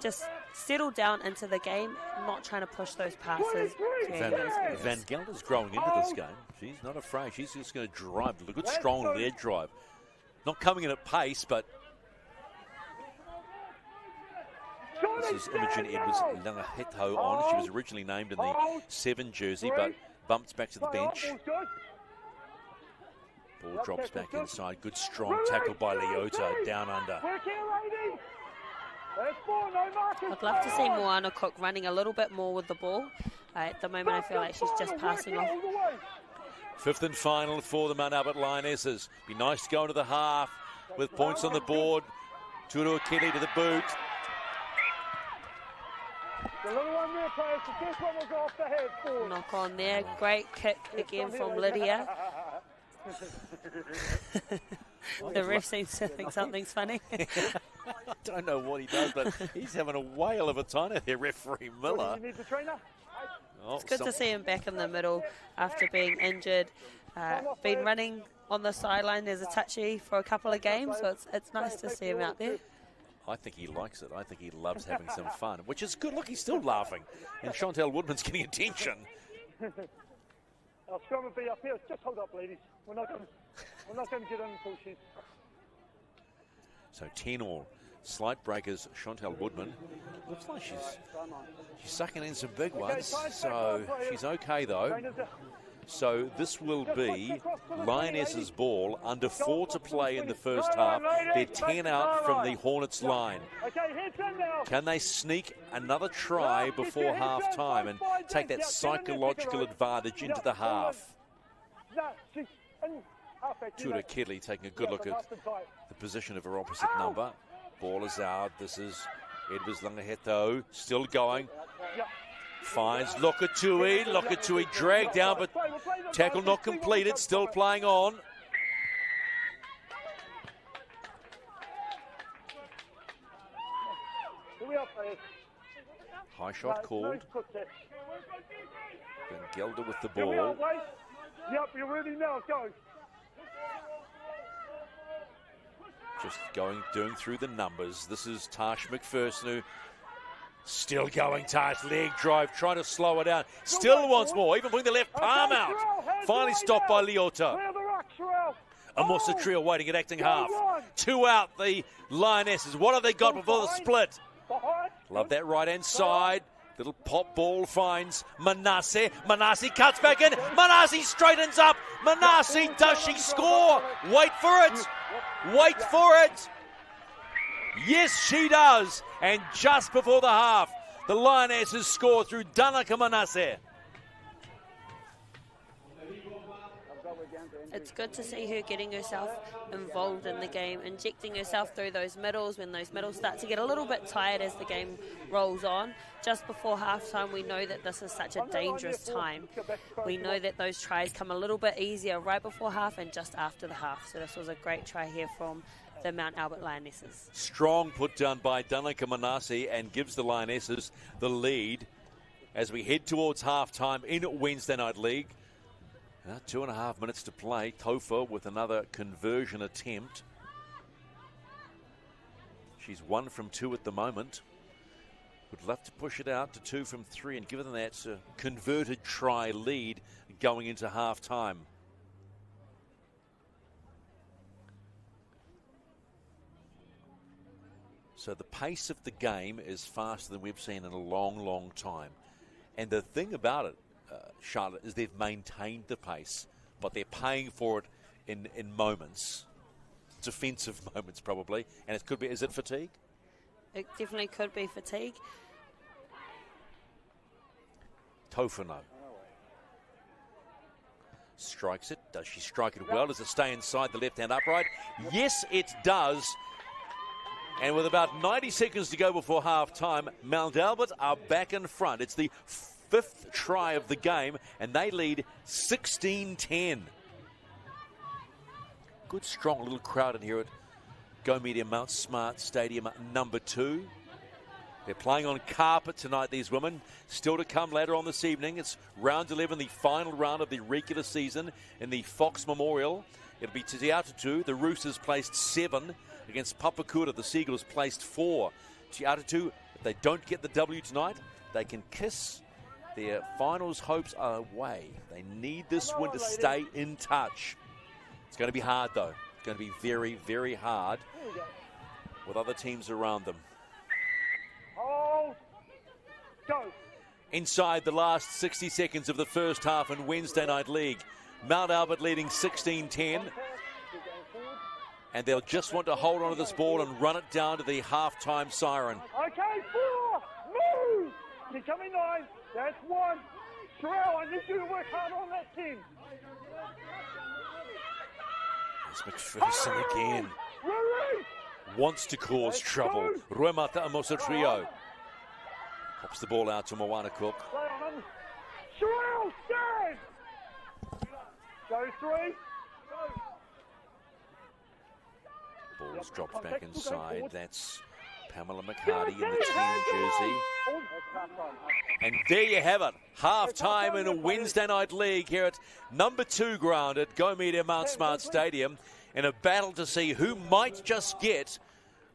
just settle down into the game, not trying to push those passes. Van Gelder's growing into this game. She's not afraid. She's just going to drive. A good, strong lead drive. Not coming in at pace, but... This is Imogen Edwards-Langahito on. She was originally named in the 7 jersey, but bumped back to the bench. Ball drops back inside. Good, strong tackle by Leota, down under. I'd love to see Moana Cook running a little bit more with the ball. At the moment, I feel like she's just passing off. 5th and final for the Mount Albert Lionesses. Be nice to go into the half with points on the board. Turu Akili to the boot. The little one there, players. The first one was off the head. Forward. Knock on there. Great kick again from Lydia. The ref seems to think something's funny. I don't know what he does, but he's having a whale of a time out there, referee Miller. You need the trainer? It's good to see him back in the middle after being injured. Been running on the sideline as a touchy for a couple of games, so it's nice to see him out there. I think he likes it. I think he loves having some fun, which is good. Look, he's still laughing. And Chantel Woodman's getting attention. Our scrum will be up here. Just hold up, ladies. We're not going to... I'm not going to get in until she's... So 10 all. Slight breakers, Chantel Woodman. Looks like she's sucking in some big ones, so she's okay though. So this will be Lionesses ball, under 4 to play in the first half. They're 10 out from the Hornets line. Can they sneak another try before half time and take that psychological advantage into the half? Tudor Kedley taking a good look at the position of her opposite number. Ball is out. This is Edwards Langaheto still going. Finds Lokatui. Lokatui dragged down, but tackle not completed. Still playing on. High shot called. Then Gelder with the ball. Yep, you're ready now. Go. Just doing through the numbers. This is Tash McPherson, who still going. Tash, leg drive, trying to slow it down. Still wants more, even putting the left palm out. Finally stopped by Leota. Amosa Trio waiting at acting half. 2 out, the Lionesses. What have they got before the split? Love that right-hand side. Little pop ball finds Manasseh. Manasseh cuts back in. Manasseh straightens up. Manasseh, does she score? Wait for it. Wait for it. Yes, she does. And just before the half, the Lionesses score through Danica Manasseh. It's good to see her getting herself involved in the game, injecting herself through those middles when those middles start to get a little bit tired as the game rolls on. Just before halftime, we know that this is such a dangerous time. We know that those tries come a little bit easier right before half and just after the half. So this was a great try here from the Mount Albert Lionesses. Strong put down by Danica Manasseh and gives the Lionesses the lead as we head towards halftime in Wednesday Night League. 2.5 minutes to play. Tofa with another conversion attempt. She's 1 from 2 at the moment. Would love to push it out to 2 from 3 and give them that converted try lead going into half time. So the pace of the game is faster than we've seen in a long, long time. And the thing about it, Charlotte, is they've maintained the pace, but they're paying for it in moments. Defensive moments, probably. And it could be, is it fatigue? It definitely could be fatigue. Tofano. Strikes it. Does she strike it well? Does it stay inside the left-hand upright? Yes, it does. And with about 90 seconds to go before half-time, Mount Albert are back in front. It's the 5th try of the game, and they lead 16-10. Good, strong little crowd in here at Go Media Mount Smart Stadium number 2. They're playing on carpet tonight, these women. Still to come later on this evening. It's round 11, the final round of the regular season in the Fox Memorial. It'll be Te Atatu. The Roosters placed 7 against Papakura. The Seagulls placed 4. Te Atatu, if they don't get the W tonight, they can kiss their finals hopes away. They need this win to stay in touch. It's going to be hard, though. It's going to be very, very hard with other teams around them. Oh, go. Inside the last 60 seconds of the first half in Wednesday Night League, Mount Albert leading 16-10. And they'll just want to hold on to this ball and run it down to the halftime siren. Okay, 4. Move. You're coming 9. That's 1. Terrell, I need you to work hard on that team. It's McPherson again. Release. Wants to cause trouble. Ruemata Amosa Trio. Pops the ball out to Moana Cook. Terrell, stand. Go 3. Ball's dropped back inside. That's Pamela McCarty in the team jersey. And there you have it. Half-time in a Wednesday Night League here at number 2 ground at Go Media Mount Smart Stadium in a battle to see who might just get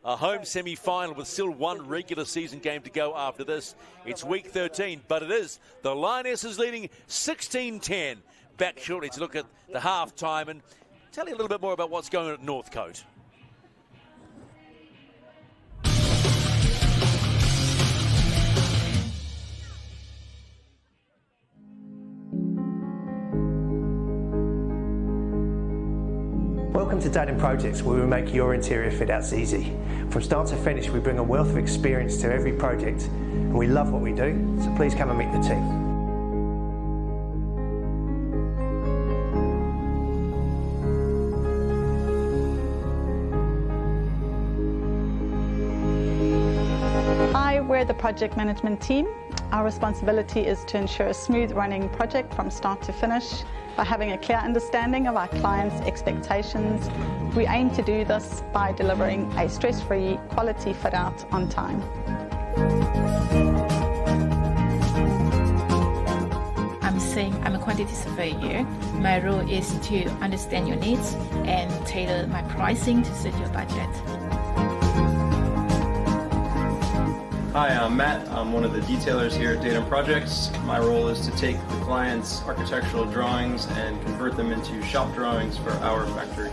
a home semi-final with still 1 regular season game to go after this. It's week 13, but it is the Lionesses leading 16-10. Back shortly to look at the half-time, and Tell you a little bit more about what's going on at Northcote. Welcome to Datum Projects, where we make your interior fit outs easy. From start to finish, we bring a wealth of experience to every project, and we love what we do, so please come and meet the team. We're the project management team. Our responsibility is to ensure a smooth running project from start to finish by having a clear understanding of our clients' expectations. We aim to do this by delivering a stress-free quality fit out on time. I'm a quantity surveyor. My role is to understand your needs and tailor my pricing to suit your budget. Hi, I'm Matt. I'm one of the detailers here at Datum Projects. My role is to take the client's architectural drawings and convert them into shop drawings for our factory.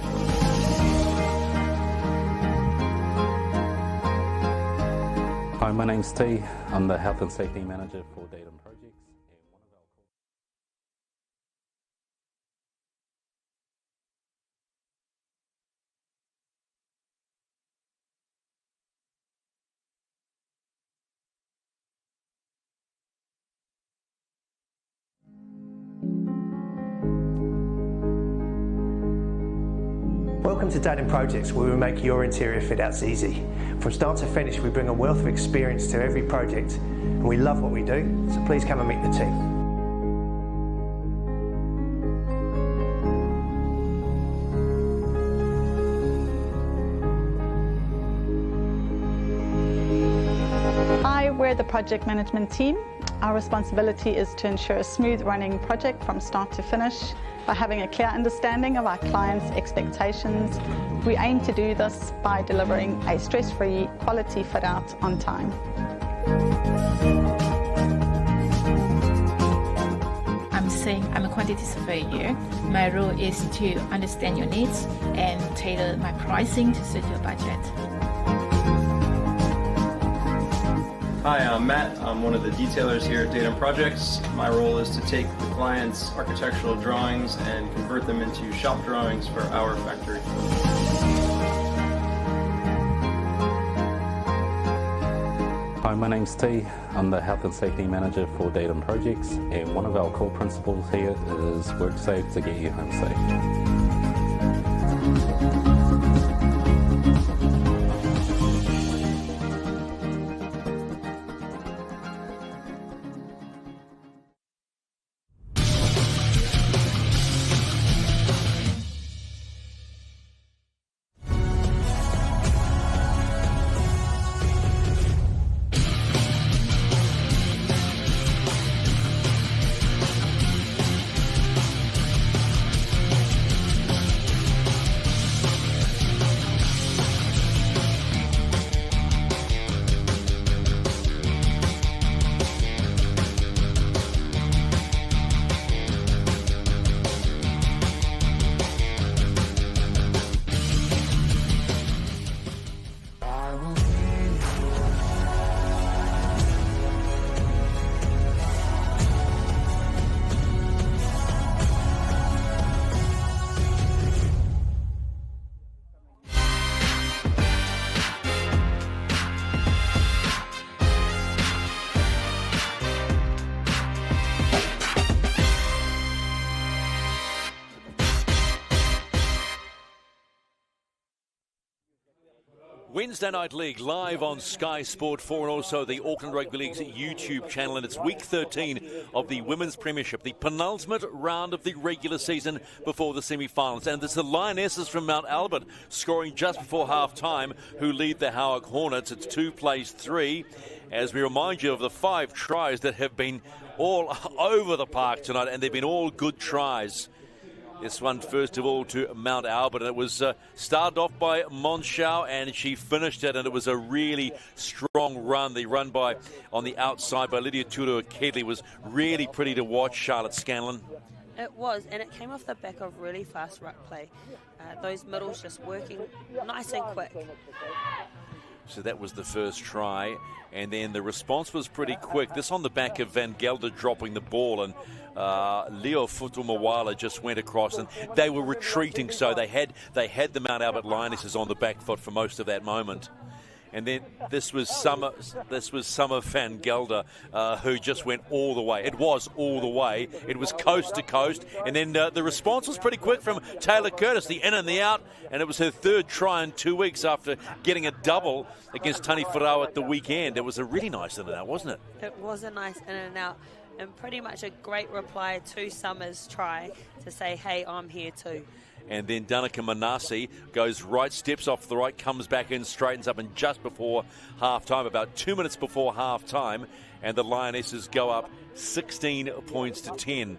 Hi, my name's T. I'm the Health and Safety Manager for Datum Projects. Welcome to Datum Projects, where we make your interior fit outs easy. From start to finish, we bring a wealth of experience to every project, and we love what we do, so please come and meet the team. Hi, we're the project management team. Our responsibility is to ensure a smooth running project from start to finish by having a clear understanding of our clients' expectations. We aim to do this by delivering a stress-free quality fit out on time. I'm a quantity surveyor. My role is to understand your needs and tailor my pricing to suit your budget. Hi, I'm Matt. I'm one of the detailers here at Datum Projects. My role is to take the client's architectural drawings and convert them into shop drawings for our factory. Hi, my name's T. I'm the Health and Safety Manager for Datum Projects, and one of our core principles here is work safe to get you home safe. Wednesday Night League live on Sky Sport 4 and also the Auckland Rugby League's YouTube channel, and it's week 13 of the Women's Premiership, the penultimate round of the regular season before the semi-finals. And it's the Lionesses from Mount Albert scoring just before half-time who lead the Howick Hornets. It's 2-3 as we remind you of the 5 tries that have been all over the park tonight, and they've been all good tries. This one, first of all, to Mount Albert. And it was started off by Monschau, and she finished it, and it was a really strong run. The run on the outside by Lydia Tudor-Kedley was really pretty to watch, Charlotte Scanlon. It was, and it came off the back of really fast ruck play. Those middles just working nice and quick. So that was the first try, and then the response was pretty quick. This on the back of Van Gelder dropping the ball, and Leo Futumawala just went across, and they were retreating, so they had the Mount Albert Lionesses on the back foot for most of that moment. And then this was Summer Van Gelder who just went all the way. It was all the way. It was coast to coast. And then the response was pretty quick from Taylor Curtis, the in and the out. And it was her third try in 2 weeks after getting a double against Tani Wharau at the weekend. It was a really nice in and out, wasn't it? It was a nice in and out. And pretty much a great reply to Summer's try to say, hey, I'm here too. And then Danica Manasi goes right, steps off the right, comes back in, straightens up, and just before half-time, about 2 minutes before half-time, and the Lionesses go up 16 points to 10.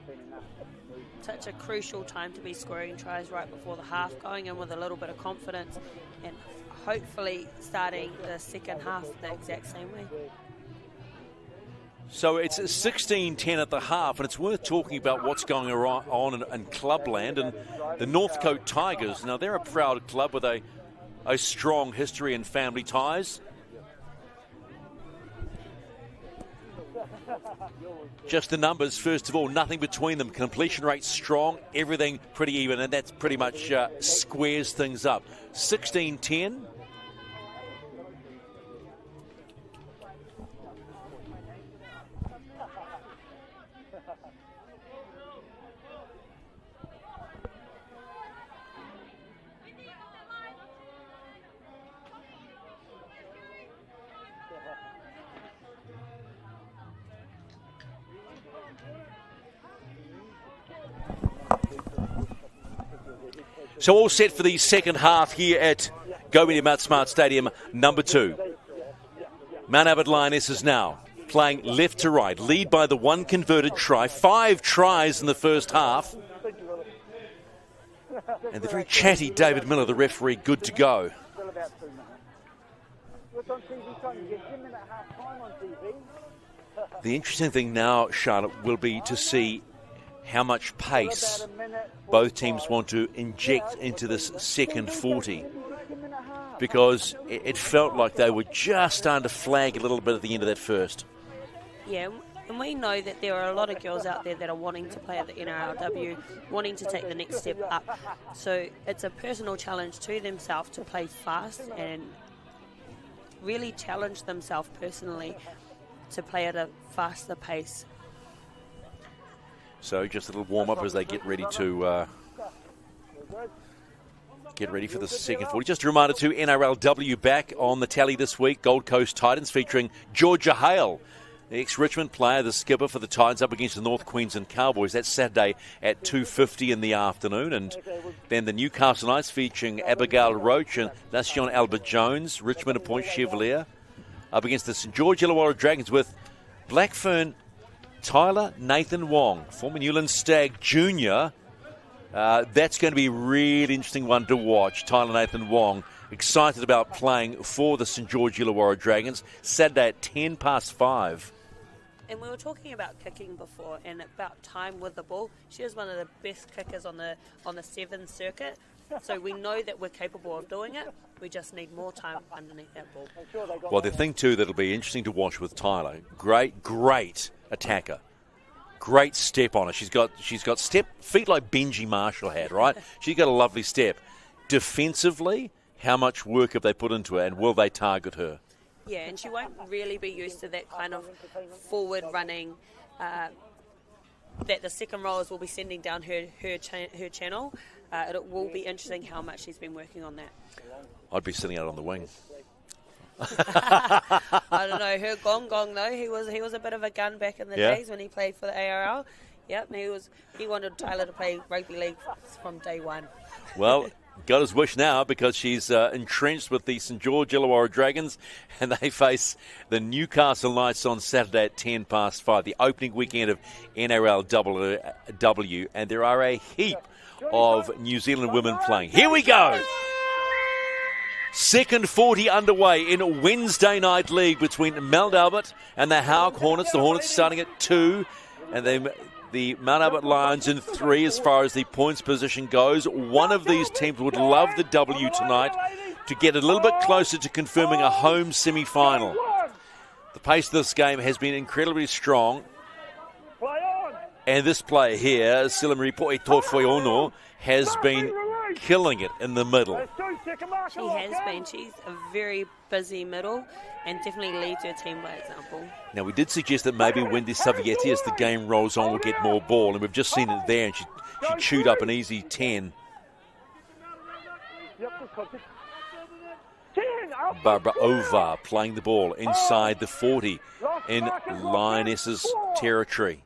Such a crucial time to be scoring tries right before the half, going in with a little bit of confidence, and hopefully starting the second half the exact same way. So it's 16-10 at the half, and it's worth talking about what's going on in clubland. And the Northcote Tigers, now they're a proud club with a strong history and family ties. Just the numbers, first of all, nothing between them. Completion rate strong, everything pretty even, and that's pretty much squares things up. 16-10. So all set for the second half here at Go Media Mount Smart Stadium, number 2. Mount Albert Lionesses now playing left to right, lead by the one converted try, 5 tries in the first half. And the very chatty David Miller, the referee, good to go. The interesting thing now, Charlotte, will be to see how much pace both teams want to inject into this second 40, because it felt like they were just starting to flag a little bit at the end of that first. Yeah, and we know that there are a lot of girls out there that are wanting to play at the NRLW, wanting to take the next step up. So it's a personal challenge to themselves to play fast and really challenge themselves personally to play at a faster pace. So just a little warm-up as they get ready to get ready for the second 40. Just a reminder to NRLW back on the tally this week. Gold Coast Titans featuring Georgia Hale, the ex-Richmond player, the skipper for the Titans, up against the North Queensland Cowboys. That's Saturday at 2:50 in the afternoon. And then the Newcastle Knights featuring Abigail Roach and Nation Albert Jones, Richmond and Point Chevalier, up against the St George Illawarra Dragons with Blackfern Tyler Nathan Wong, former Newland Stag Jr. That's going to be a really interesting one to watch. Tyler Nathan Wong, excited about playing for the St George Illawarra Dragons, Saturday at 5:10. And we were talking about kicking before and about time with the ball. She is one of the best kickers on the 7 circuit. So we know that we're capable of doing it. We just need more time underneath that ball. Well, the thing too that'll be interesting to watch with Tyler, great attacker. Great step on her. She's got feet like Benji Marshall had, right? She's got a lovely step. Defensively, how much work have they put into her, and will they target her? Yeah, and she won't really be used to that kind of forward running that the second rowers will be sending down her channel. It will be interesting how much she's been working on that. I'd be sitting out on the wing. I don't know. Her Gong though, he was a bit of a gun back in the days when he played for the ARL. Yep, he wanted Tyler to play rugby league from day one. Well, got his wish now, because she's entrenched with the St George Illawarra Dragons, and they face the Newcastle Knights on Saturday at 5:10, the opening weekend of NRLW, and there are a heap of New Zealand women playing. Here we go. Second 40 underway in Wednesday Night League between Mount Albert and the Howick Hornets. The Hornets starting at 2, and then the Mount Albert Lions in 3 as far as the points position goes. One of these teams would love the W tonight to get a little bit closer to confirming a home semi-final. The pace of this game has been incredibly strong. And this player here, Silamari Poetofoiono, has been killing it in the middle. She has been. She's a very busy middle and definitely leads her team by example. Now, we did suggest that maybe Wendy Savietti, as the game rolls on, will get more ball, and we've just seen it there, and she chewed up an easy 10. Barbara Ovar playing the ball inside the 40 in Lionesses territory.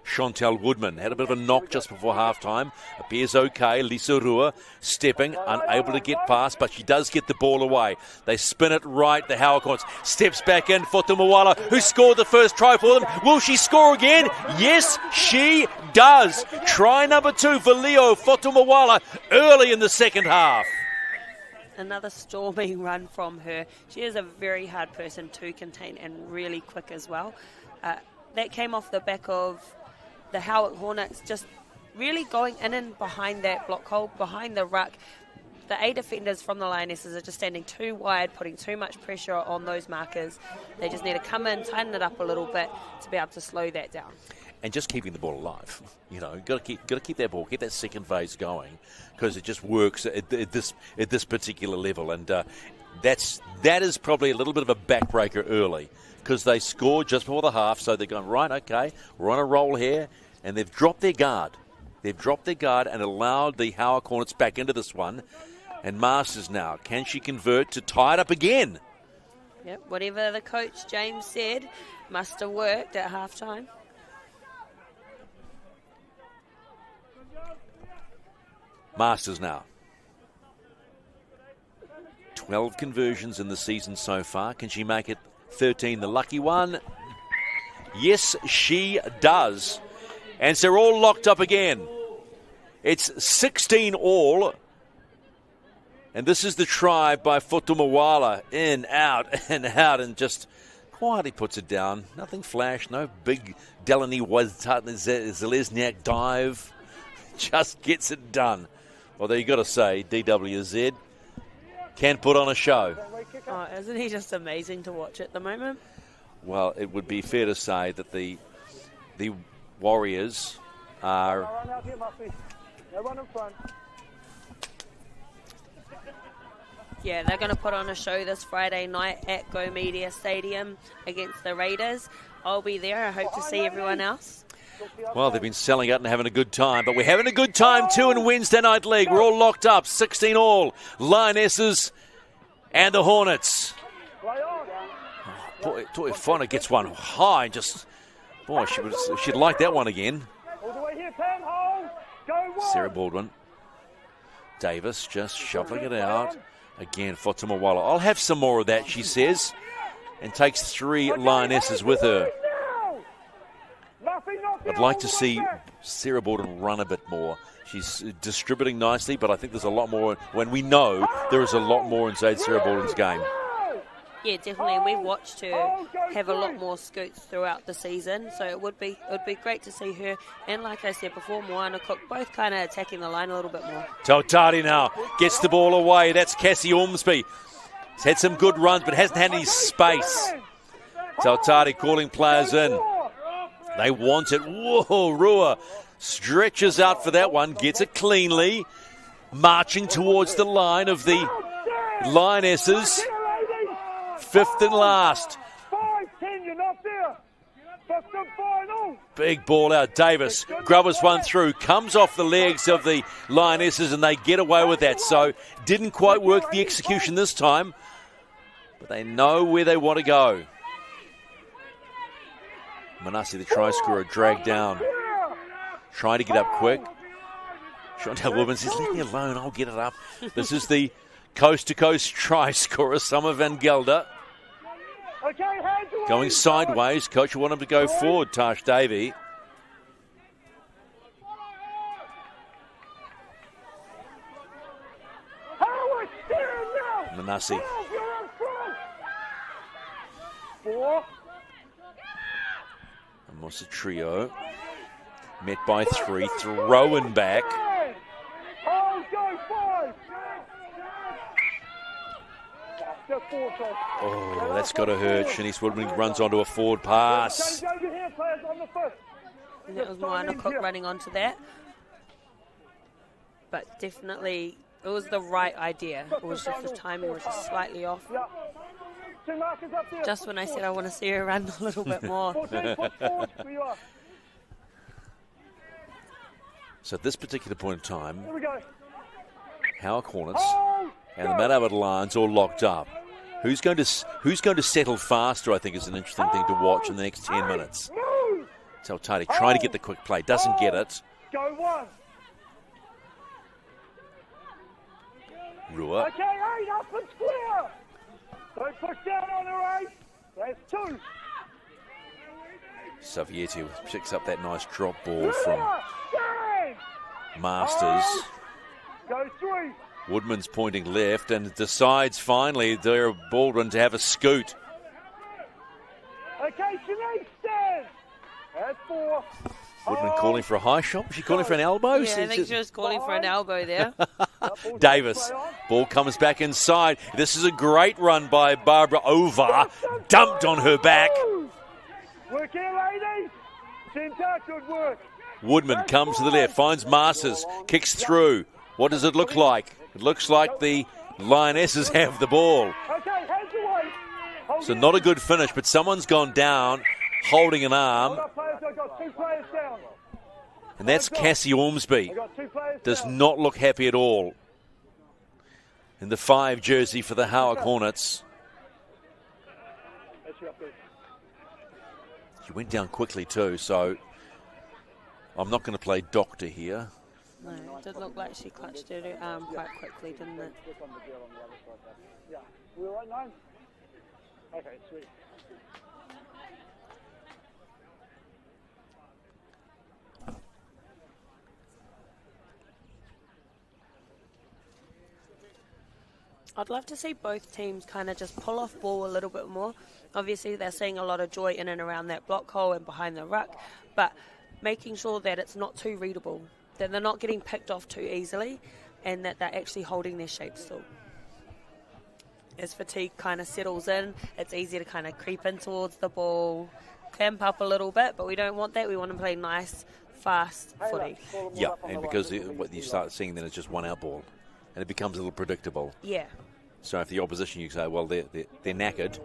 Chantel Woodman had a bit of a knock just before halftime. Appears okay. Lisa Rua stepping, unable to get past, but she does get the ball away. They spin it right. The Howick steps back in. Fotumawala, who scored the first try for them. Will she score again? Yes, she does. Try number 2 for Leo Fotumawala early in the second half. Another storming run from her. She is a very hard person to contain and really quick as well. That came off the back of the Howick Hornets just really going in and behind that block hole, behind the ruck. The A defenders from the Lionesses are just standing too wide, putting too much pressure on those markers. They just need to come in, tighten it up a little bit to be able to slow that down. And just keeping the ball alive. You know, got to keep that ball, keep that second phase going, because it just works at this particular level. And that is probably a little bit of a backbreaker early, because they scored just before the half, so they're going, right, okay, we're on a roll here, and they've dropped their guard. They've dropped their guard and allowed the Howick Hornets back into this one. And Masters now, can she convert to tie it up again? Yep, whatever the coach James said must have worked at halftime. Masters now. 12 conversions in the season so far. Can she make it 13, the lucky one? Yes, she does. And so they're all locked up again. It's 16 all. And this is the try by Fotumawala. In, out, and just quietly puts it down. Nothing flash, no big Delaney Zelezniak dive. Just gets it done. Although you got to say, DWZ can put on a show. Oh, isn't he just amazing to watch at the moment? Well, it would be fair to say that the Warriors are yeah, they're going to put on a show this Friday night at Go Media Stadium against the Raiders. I'll be there. I hope to see everyone else. Well, they've been selling out and having a good time, but we're having a good time too in Wednesday Night League. We're all locked up, 16 all. Lionesses and the Hornets. Boy, Toifona gets one high. Just, boy, she'd like that one again. Sarah Baldwin. Davis just shoveling it out. Again, Fotumawala. I'll have some more of that, she says, and takes 3 Lionesses with her. I'd like to see Sarah Baldwin run a bit more. She's distributing nicely, but I think there's a lot more when we know there is a lot more inside Sarah Baldwin's game. Yeah, definitely. And we've watched her have a lot more scoots throughout the season, so it would be great to see her. And like I said before, Moana Cook both kind of attacking the line a little bit more. Tautari now gets the ball away. That's Cassie Ormsby. He's had some good runs, but hasn't had any space. Tautari calling players in. They want it. Whoa, Rua stretches out for that one, gets it cleanly, marching towards the line of the Lionesses. 5th and last. Big ball out. Davis grubbers one through, comes off the legs of the Lionesses, and they get away with that. So didn't quite work the execution this time, but they know where they want to go. Manasi, the try scorer, dragged down. Trying to get up quick. Chantel Woodman says, leave me alone, I'll get it up. This is the coast-to-coast try scorer, Summer Van Gelder. Going sideways. Coach will want him to go forward, Tash Davey. Manasi. Almost a trio. Met by 3, throwing back. Oh, go 5. Oh, that's got to hurt. Shanice Woodman runs onto a forward pass. And it was Moana Cook running onto that. But definitely, it was the right idea. It was just the timing was just slightly off. Just when I said I want to see her run a little bit more. So at this particular point in time, Howick Hornets and the Mount Albert Lions all locked up. Who's going to settle faster, I think, is an interesting thing to watch in the next 10 minutes. Tautari trying to get the quick play, doesn't get it. Go 1. Rua. Okay, 8 up and square. Don't push down on her 8. That's 2. Savietti picks up that nice drop ball from Masters. Go 3. Woodman's pointing left and decides finally they're Baldwin to have a scoot. Okay, Shanice, stand. That's 4. Woodman calling for a high shot. Was she calling for an elbow? Yeah, I think she was calling for an elbow there. Davis. Ball comes back inside. This is a great run by Barbara Over. Dumped on her back. Work here, ladies. Centre, good work. Woodman comes to the left, finds Masters, kicks through. What does it look like? It looks like the Lionesses have the ball. Okay, hands away. So not a good finish, but someone's gone down holding an arm. I've got 2 players down. And that's Cassie Ormsby. Does not look happy at all. In the 5 jersey for the Howick Hornets. She went down quickly too, so I'm not going to play doctor here. No, it did look like she clutched her arm quite quickly, didn't it? Yeah. We all right, 9? Okay, sweet. I'd love to see both teams kind of just pull off ball a little bit more. Obviously, they're seeing a lot of joy in and around that block hole and behind the ruck, but making sure that it's not too readable, that they're not getting picked off too easily, and that they're actually holding their shape still. As fatigue kind of settles in, it's easy to kind of creep in towards the ball, clamp up a little bit, but we don't want that. We want to play nice, fast footy. Yeah, and because what you start seeing then is just one out ball, and it becomes a little predictable. Yeah. So if the opposition, you say, well, they're knackered,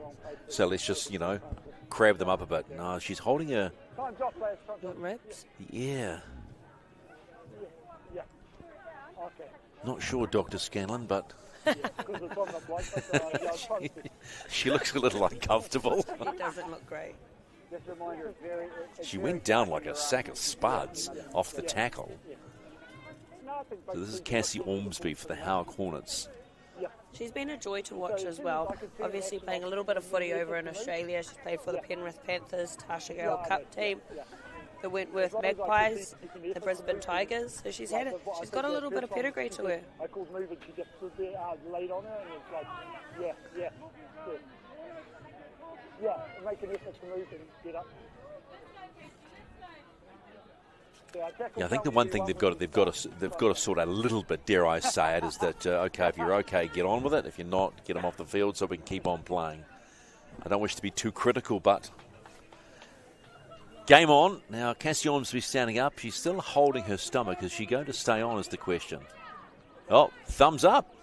so let's just, crab them up a bit. No, she's holding her. Ribs? Yeah. Yeah. Okay. Not sure, Dr. Scanlon, but she looks a little uncomfortable. It doesn't look great. She went down like a sack of spuds off the tackle. So this is Cassie Ormsby for the Howick Hornets. She's been a joy to watch as well. Obviously playing a little bit of footy over in Australia. She's played for the Penrith Panthers, Tasha Gale Cup team, the Wentworth Magpies, the Brisbane Tigers. So she's got a little bit of pedigree to her. I called move and she just stood there, laid on her, and it's like, yeah, make an effort to move and get up. Yeah, I think the one thing they've got to sort out a little bit, dare I say it, is that okay, if you're okay, get on with it. If you're not, get them off the field so we can keep on playing. I don't wish to be too critical, but game on. Now Cassie Ormsby standing up. She's still holding her stomach. Is she going to stay on? Is the question. Oh, thumbs up.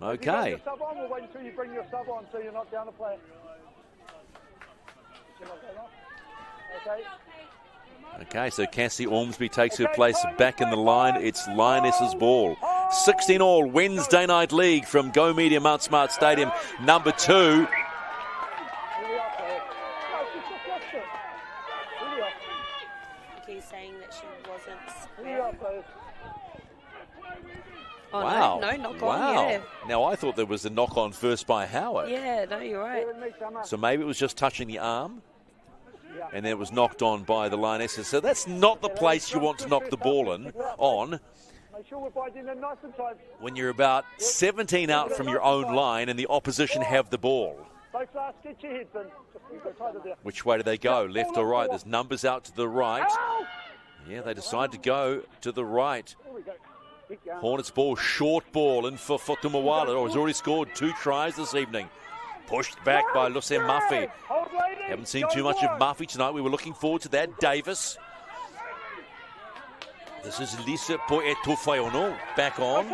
Okay. You sub on, we'll wait until you bring your sub on so you're not down to play. Okay. Okay, so Cassie Ormsby takes her place back in the line. It's Lionesses ball. 16-all Wednesday Night League from Go Media Mount Smart Stadium, number 2. He's saying that she wasn't. Oh, wow. No, knock on, wow. yeah. Now, I thought there was a knock on first by Howick. Yeah, no, you're right. So maybe it was just touching the arm. And then it was knocked on by the Lionesses. So that's not the place you want to knock the ball on when you're about 17 out from your own line and the opposition have the ball. Which way do they go, left or right? There's numbers out to the right. Yeah, they decide to go to the right. Hornets ball, short ball in for Fotumawala. Oh, he's already scored 2 tries this evening. Pushed back by Lucien Murphy. Haven't seen too much of Murphy tonight. We were looking forward to that. Davis. This is Lisa Poetofayono back on.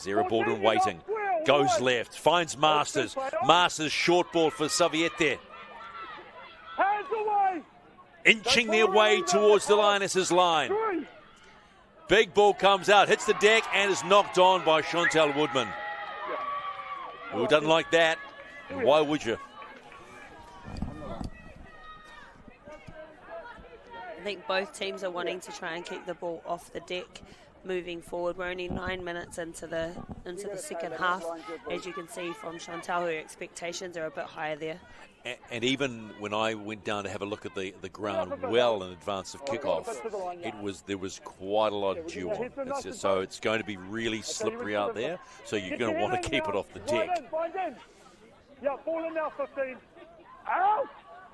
Zero Baldwin waiting. Goes left. Finds Masters. Masters short ball for Saviete. Inching their way towards the Lionesses line. Big ball comes out, hits the deck, and is knocked on by Chantal Woodman. Who doesn't like that? And why would you? I think both teams are wanting to try and keep the ball off the deck moving forward. We're only 9 minutes into the second half. As you can see from Chantal, her expectations are a bit higher there. And even when I went down to have a look at the ground well in advance of kickoff, there was quite a lot of dew on. So it's going to be really slippery out there. So you're going to want to keep it off the deck.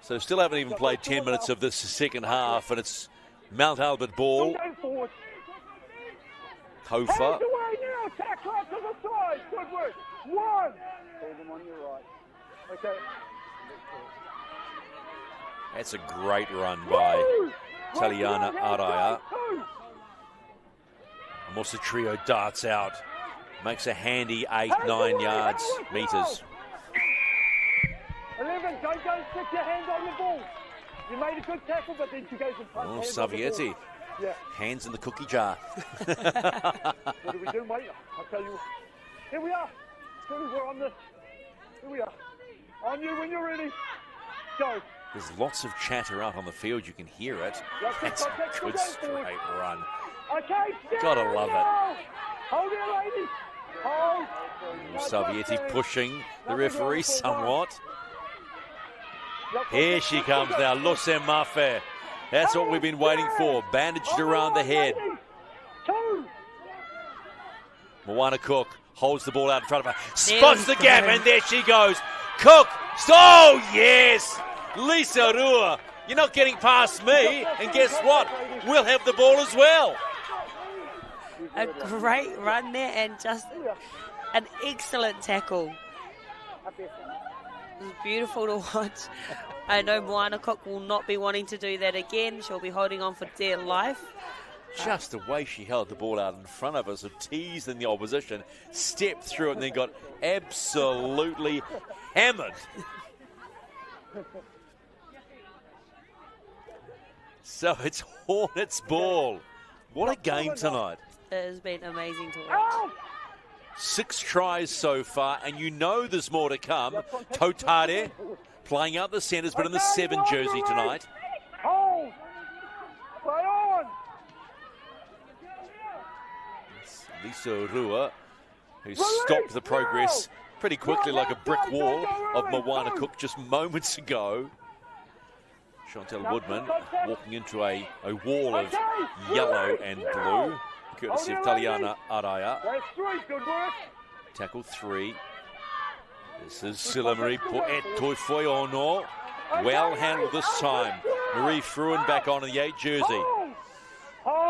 So still haven't even played 10 minutes of this second half, and it's Mount Albert ball. Hofa. That's a great run by Taliana Araya. Musa Trio darts out. Makes a handy 8-9 yards, meters. 11, don't go and stick your hands on the ball. You made a good tackle, but then she goes and puts hands on the ball. Yeah. Hands in the cookie jar. What do we do, mate? I'll tell you. Here we are. We're on this. Here we are. On you when you're ready. Go. There's lots of chatter out on the field. You can hear it. That's a good straight run. Okay, gotta love it. Hold it, ladies. Hold. Savieti pushing the referee somewhat. Here she comes now, Lucien Murphy. That's what we've been waiting for. Bandaged around the head. Moana Cook holds the ball out in front of her. Spots the gap, and there she goes. Cook. Oh, yes. Lisa Rua. You're not getting past me. And guess what? We'll have the ball as well. A great run there and just an excellent tackle. It was beautiful to watch. I know Moana Cook will not be wanting to do that again. She'll be holding on for dear life. Just the way she held the ball out in front of us, teased in the opposition, stepped through it, and then got absolutely hammered. So it's Hornets ball. What a game tonight. It has been amazing to watch. 6 tries so far, and you know there's more to come. Totare playing out the centres, but in the 7 jersey tonight. Hold. Play on. Lisa Rua, who stopped the progress pretty quickly like a brick wall of Moana Cook just moments ago. Chantal Woodman walking into a wall of yellow and blue, courtesy of Taliana Araya. Tackle 3. This is Silamari Poetofayono. Well handled this time. Marie Fruin back on in the 8 jersey.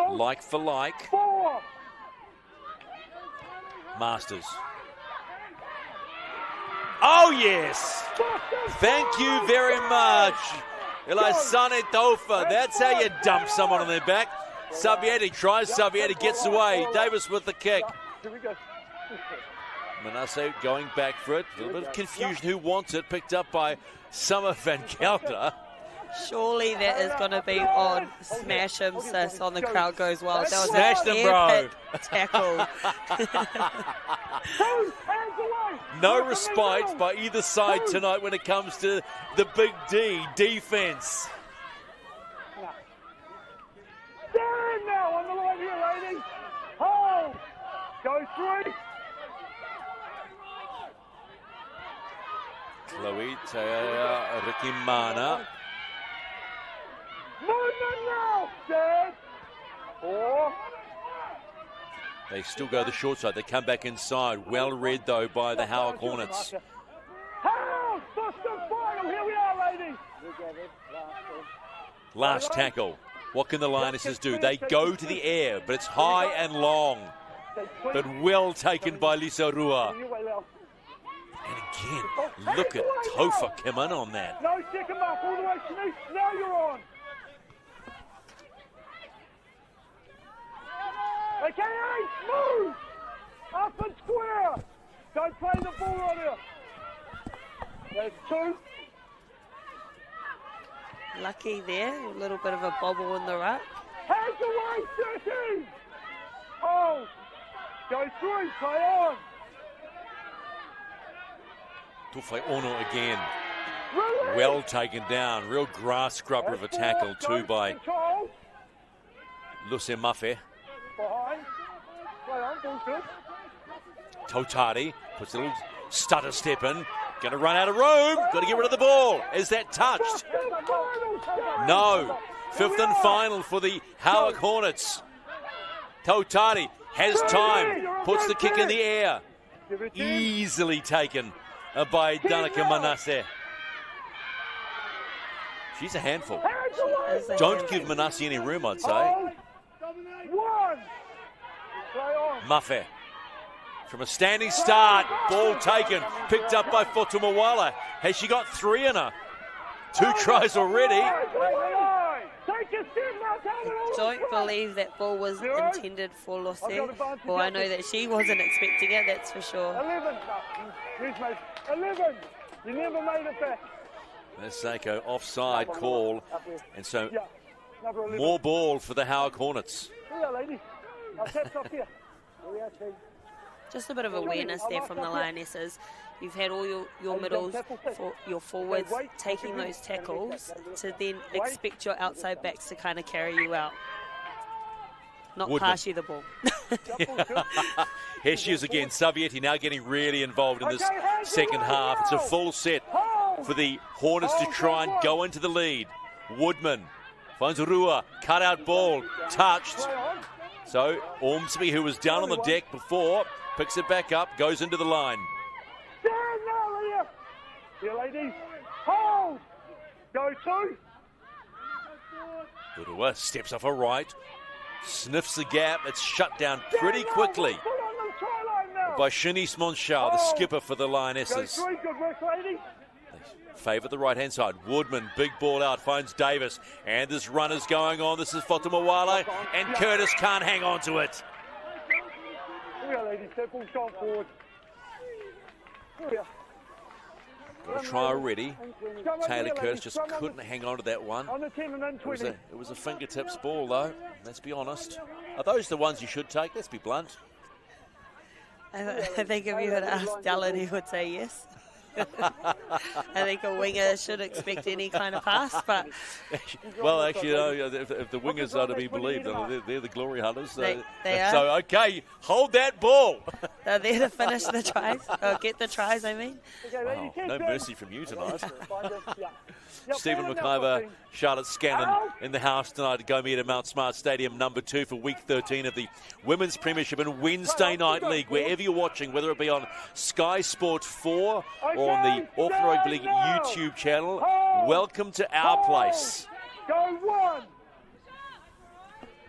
Like for like. Masters. Oh, yes. Thank you very much. Elisane Tofa. That's how you dump someone on their back. Savieti tries. Savieti gets away. Davis with the kick. Manasseh going back for it. A little bit of confusion who wants it. Picked up by Summer Van Gelder. Surely that is going to be on Smash Him, sis, on the crowd goes wild. That was Smash them, bro. Tackle. No respite by either side tonight when it comes to the Big D defense. Stand now on the line here, ladies. Hold. Go 3. Chloe Rikimana. Movement now. Stand. 4. They still go the short side. They come back inside. Well read, though, by the Howick Hornets. Hold. First and final. Here we are, ladies. Last tackle. What can the Lionesses do? They go to the air, but it's high and long. But well taken by Lisa Rua. And again, look at Tofa come in on that. No second mark, all the way, Shanice. Now you're on. Okay, Ace, move! Up and square! Don't play the ball on here. There's 2. Lucky there, a little bit of a bobble in the ruck. Hands away, 13! Oh! Go through, play on! Tufai Ono again. Well taken down. Real grass scrubber of a tackle too by Luce Mafe. Behind. Play on, ball's good. Totari puts a little stutter step in. Going to run out of room. Got to get rid of the ball. Is that touched? No. 5th and final for the Howick Hornets. Totari has time. Puts the kick in the air. Easily taken by Danica Manasseh. She's a handful. Don't give Manasseh any room, I'd say. Mafe. From a standing start, ball taken, picked up by Fotumawala. Has she got 3 in her? 2 tries already. I don't believe that ball was intended for Luce. Well, I know that she wasn't expecting it, that's for sure. 11. You never made it back. There's Seiko offside call. And so more ball for the Howick Hornets. Just a bit of awareness there from the Lionesses. You've had all your middles, for your forwards taking those tackles to then expect your outside backs to kind of carry you out. Not pass you the ball. Here she is again. Savietti now getting really involved in this second half. It's a full set for the Hornets to try and go into the lead. Woodman finds Rua, cut out ball, touched. So Ormsby, who was down on the deck before, picks it back up, goes into the line. Here, ladies. Hold. Go 2. Rua steps off her right, sniffs the gap. It's shut down pretty quickly by Shanice Monchal, the skipper for the Lionesses. Good work, ladies. Favour the right-hand side. Woodman, big ball out, finds Davis. And this run is going on. This is Fotumawala, and Curtis can't hang on to it. Here, ladies. Ball's gone forward. Here. Got a try already. Taylor Curtis just couldn't hang on to that one. It was a fingertips ball, though. Let's be honest. Are those the ones you should take? Let's be blunt. I think if you had asked Dallin, he would say yes. I think a winger should expect any kind of pass, but... Well, actually, you know, if the wingers are to be believed, they're the glory hunters. They are. So, okay, hold that ball. They're there to finish the tries, or get the tries, I mean. Wow, no mercy from you tonight. Stephen McIver, Charlotte Scanlon in the house tonight to go meet at Mount Smart Stadium, number 2 for week 13 of the Women's Premiership and Wednesday Night League. Wherever you're watching, whether it be on Sky Sport 4 or on the Auckland Rugby League YouTube channel, welcome to our place.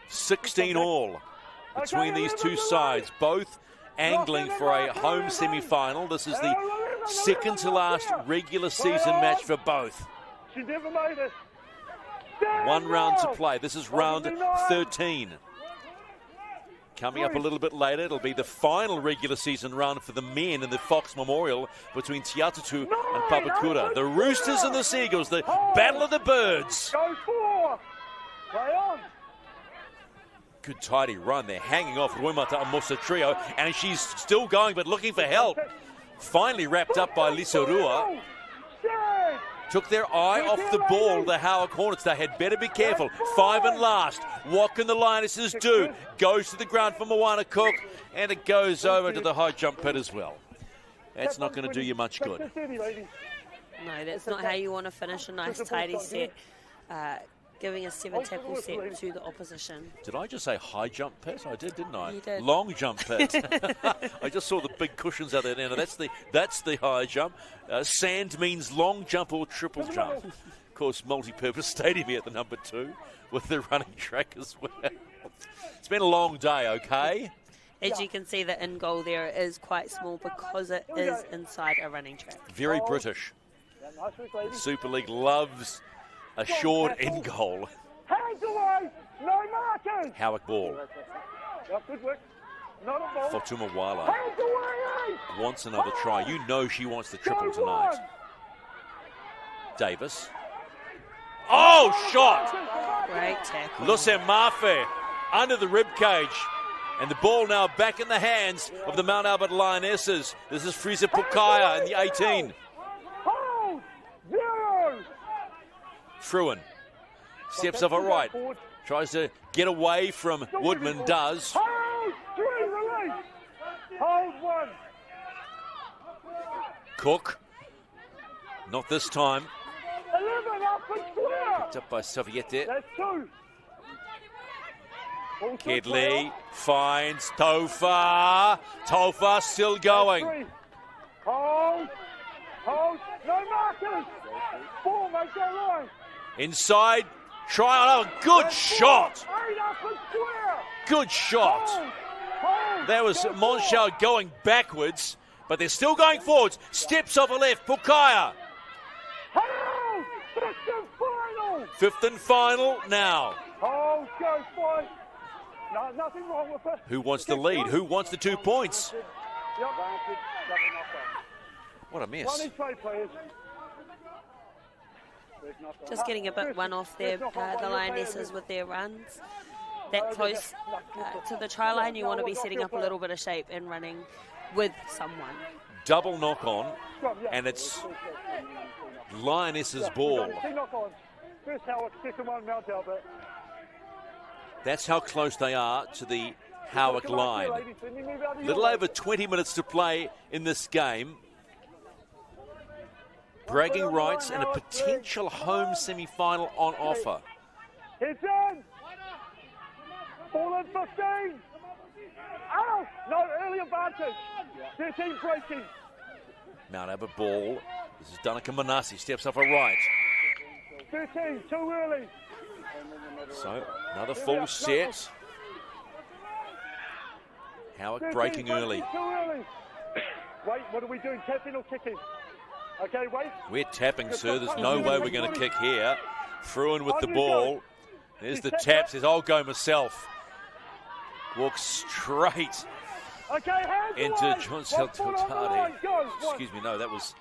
16 all between these two sides, both angling for a home semi-final. This is the second to last regular season match for both. She never made it. 1 round to play. This is round 13. Coming up a little bit later, it'll be the final regular season round for the men in the Fox Memorial between Tiatutu and Papakura. The Roosters and the Seagulls, the battle of the birds. Go 4. Play on. Good tidy run. They're hanging off Ruimata and Musa Trio, and she's still going but looking for help. Finally wrapped up by Lisa Rua. Took their eye off the ball, the Howick Hornets. They had better be careful. 5 and last. What can the Lionesses do? Goes to the ground for Moana Cook, and it goes over to the high jump pit as well. That's not going to do you much good. No, that's not how you want to finish a nice tidy set. Giving a 7-tackle set to the opposition. Did I just say high jump pit? I did, didn't I? You did. Long jump pit. I just saw the big cushions out there. Now that's the high jump. Sand means long jump or triple jump. Of course, multi-purpose stadium here at the number 2 with the running track as well. It's been a long day, okay? As you can see, the in goal there is quite small because it is inside a running track. Very British. The Super League loves a short in goal. Hands away! No markers! Howick ball. Good work. Not a ball. Fortuna Wala Hands away! wants another try. You know she wants the triple tonight. Davis. Oh, shot! Great tackle. Lucien Mafe under the rib cage. And the ball now back in the hands of the Mount Albert Lionesses. This is Frieza Pukaya in the 18. Hold! 0! Fruin steps off a right. Tries to get away from Woodman, does. Hold! 3, release! Hold 1. Cook. Not this time. 11 up and square! Picked up by Soviete. That's 2. Kedley finds Tofa. Tofa still going. 3. Hold! Hold! No markers! 4, make that line! Inside. Try. Oh, good shot. 8 up and square! Good shot. Hold! There was Monchal going backwards, but they're still going forwards. Steps off a left. Pukaya. Hold! 5th and final! 5th and final now. Hold! Go, 5! No, nothing wrong with it. Who wants the lead? Who wants the 2 points? Yep. What a mess. One each way, players. Just getting a bit one off there, the Lionesses with their runs. That close to the try line, you want to be setting up a little bit of shape and running with someone. Double knock on, and it's Lionesses' ball. First Howick, second one, Mount Albert. That's how close they are to the Howick line. Little over 20 minutes to play in this game. Bragging rights and a potential home semi-final on offer. Heads in! Ball in 15! Ow! No, early advantage! 13 breaking. Mount Albert ball. This is Danica Manasi, steps off a right. 13, too early. So, another full set. Howick breaking early. Too early. Wait, what are we doing? Tapping or kicking? Okay, wait. We're tapping, sir. There's no way we're going to kick here. Fruin with the ball. There's the tap. Says, I'll go myself. Walks straight into John Saltotari. Excuse me, no, that was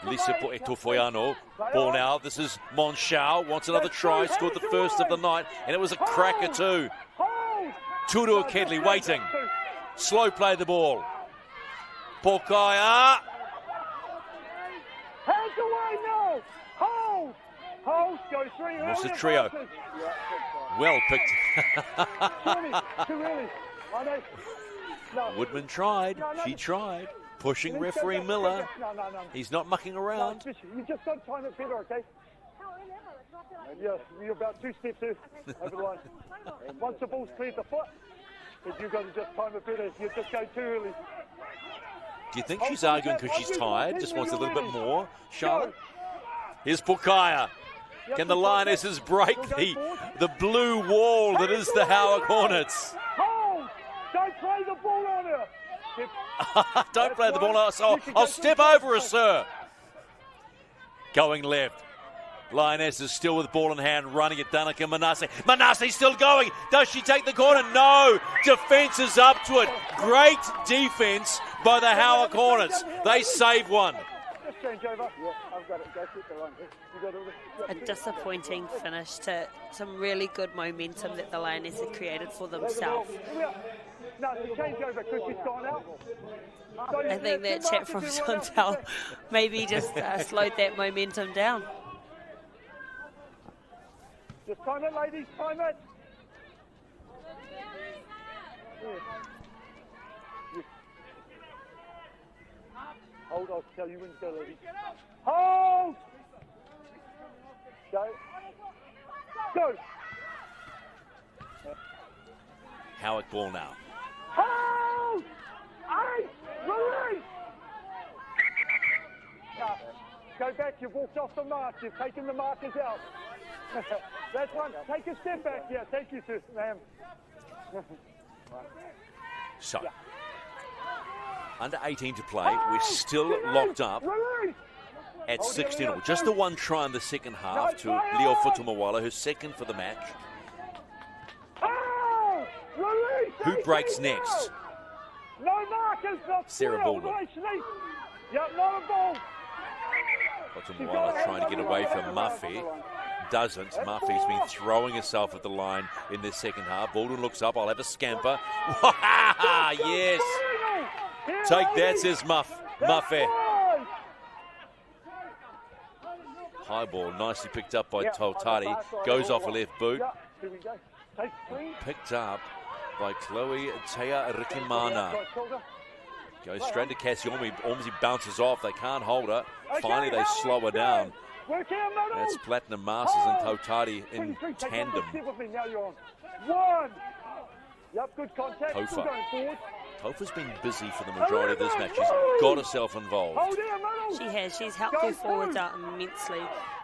Lisa Etofoiano. Ball now. This is Monchal. Wants another try. Scored the first of the night. And it was a cracker too. Tudu Kedley waiting. Slow play the ball. Pokaya. Hands away now. Hold. Hold. Go 3. What's the trio? Well picked. Too early. Woodman tried. She tried. Pushing referee Miller. He's not mucking around. You just got to time it better, okay? Yes, you're about 2 steps over the line. Once the ball's cleared the foot, you've got to just time it better. You just go too early. Do you think she's arguing because she's tired? Just wants a little bit more, Charlotte? Here's Pukaya. Can the Lionesses break the blue wall that is the Howick Hornets? Hold! Don't play the ball on her! Don't play the ball on her. I'll step over her, sir. Going left. Lionesses still with ball in hand, running at Danica Manasi. Manasi still going. Does she take the corner? No. Defence is up to it. Great defence by the Howick Hornets. They save one. A disappointing finish to some really good momentum that the Lionesses had created for themselves. I think that chat from Chantal maybe just slowed that momentum down. Just time it, ladies, time it. Hold, I'll tell you when to go, ladies. Hold! Go. Go! Howick ball now. Hold! 8! Release! Go back. You've walked off the mark. You've taken the markers out. That's one. Take a step back. Yeah, thank you, sir, ma'am. So, under 18 to play. We're still locked up at 16-all. Just the one try in the second half to Leo Futumawala, who's second for the match. Who breaks next? No markers. Sarah Baldwin. Yep, not a ball. Futumawala trying to get away from Muffy. Doesn't. Muffy's been throwing herself at the line in this second half. Baldwin looks up. I'll have a scamper. Yes. Take that, says Muffy. High ball, nicely picked up by Toltari. Goes off a left boot. Picked up by Chloe Tea Rikimana. Goes straight to Cassiomi. Ormsey bounces off. They can't hold her. Finally, they slow her down. That's Platinum Masters and Totati in tandem. Tofa. Tofa's been busy for the majority of this match. She's got herself involved. She has. She's helped her forwards out immensely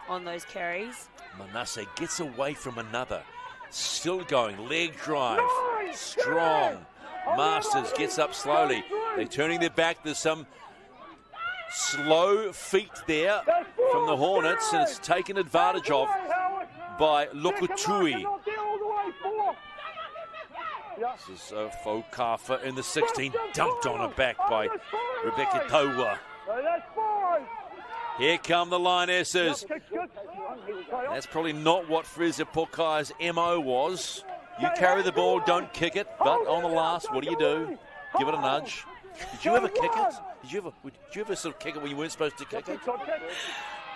on those carries. Manasseh gets away from another. Still going. Leg drive. Strong. Masters gets up slowly. They're turning their back. There's some slow feet there from the Hornets, and it's taken advantage of by Lokutui. This is Fokafa in the 16, dumped on her back by Rebecca Towa. Here come the Lionesses. That's probably not what Fraser Pokai's MO was. You carry the ball, don't kick it, but on the last, what do? Give it a nudge. Did you ever kick it? Did you ever sort of kick it when you weren't supposed to kick it?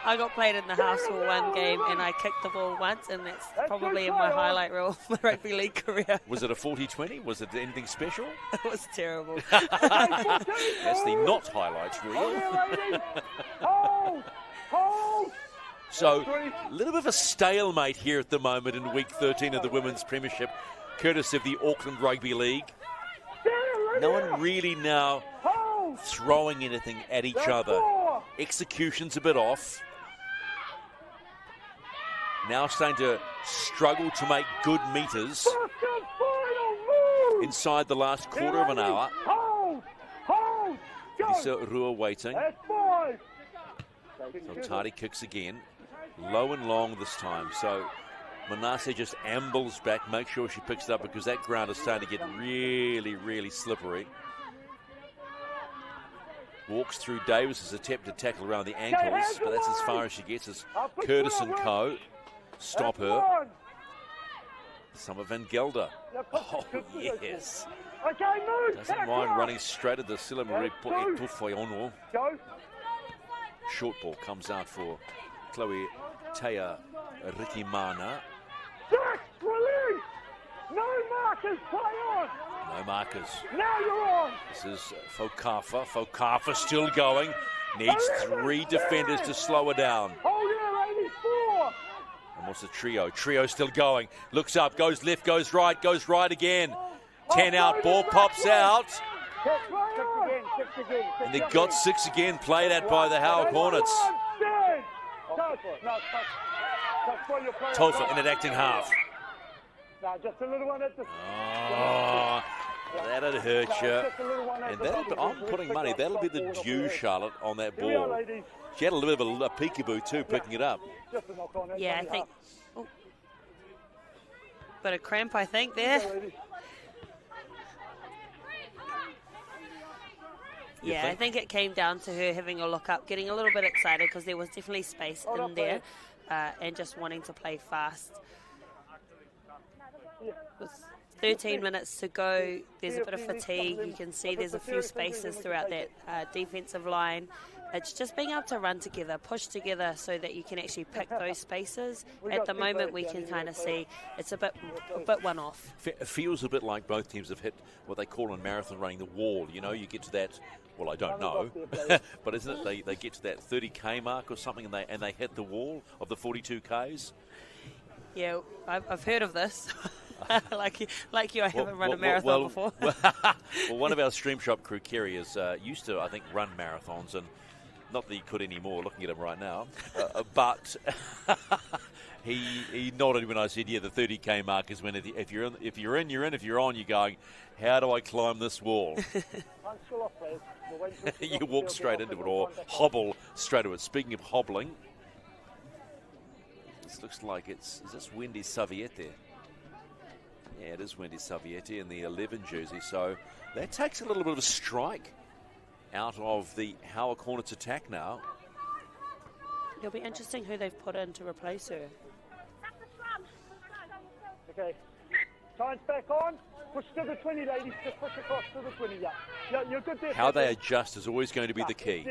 I got played in the house for one game and I kicked the ball once, and that's probably in my highlight reel of my rugby league career. Was it a 40-20? Was it anything special? It was terrible. That's the not highlights reel. So, a little bit of a stalemate here at the moment in week 13 of the Women's Premiership, courtesy of the Auckland Rugby League. No one really now throwing anything at each other. Execution's a bit off. Now starting to struggle to make good meters inside the last quarter of an hour. Lisa Rua waiting. So Tadi kicks again. Low and long this time. So Manasseh just ambles back, make sure she picks it up, because that ground is starting to get really, really slippery. Walks through Davis's attempt to tackle around the ankles, but that's as far as she gets as Curtis and co. Stop her. Summer Van Gelder. Oh, yes. Doesn't mind running straight at the Silamari Pufoyono. Short ball comes out for Chloe Tea Rikimana. No markers, play on! No markers. Now you're on! This is Fokafa. Fokafa still going. Needs three defenders to slow her down. Hold it, 84! And what's the trio? Trio still going. Looks up, goes left, goes right again. 10 out, ball pops out. And they got 6 again, played at by the Howick Hornets. Tofa in an acting half. Just a little one at the... Oh, that'd hurt you. And I'm putting money. That'll be the due, Charlotte, on that ball. She had a little bit of a peekaboo too, picking it up. Yeah, I think... Oh. Bit of cramp, I think, there. Yeah, I think it came down to her having a look up, getting a little bit excited because there was definitely space in there, and just wanting to play fast. With 13 minutes to go, there's a bit of fatigue. You can see there's a few spaces throughout that defensive line. It's just being able to run together, push together so that you can actually pick those spaces. At the moment, we can kind of see it's a bit one-off. It feels a bit like both teams have hit what they call in marathon running the wall. You know, you get to that, well, I don't know, but isn't it they get to that 30K mark or something and they hit the wall of the 42Ks? Yeah, I've heard of this. like you, I haven't run a marathon before. Well, one of our Stream Shop crew, Kerry, used to, I think, run marathons, and Not that he could anymore, looking at him right now. But he nodded when I said, yeah, the 30k mark is when if you're in, you're in. If you're on, you're going, how do I climb this wall? You walk straight into it or hobble straight to it. Speaking of hobbling, this looks like is this Wendy Saviete? Yeah, it is Wendy Saviete in the 11 jersey. So that takes a little bit of a strike out of the Howick Hornets attack now. It'll be interesting who they've put in to replace her. Okay, time's back on. Push to the 20, ladies. Just push across to the 20, yeah. You're good there. How they adjust is always going to be the key.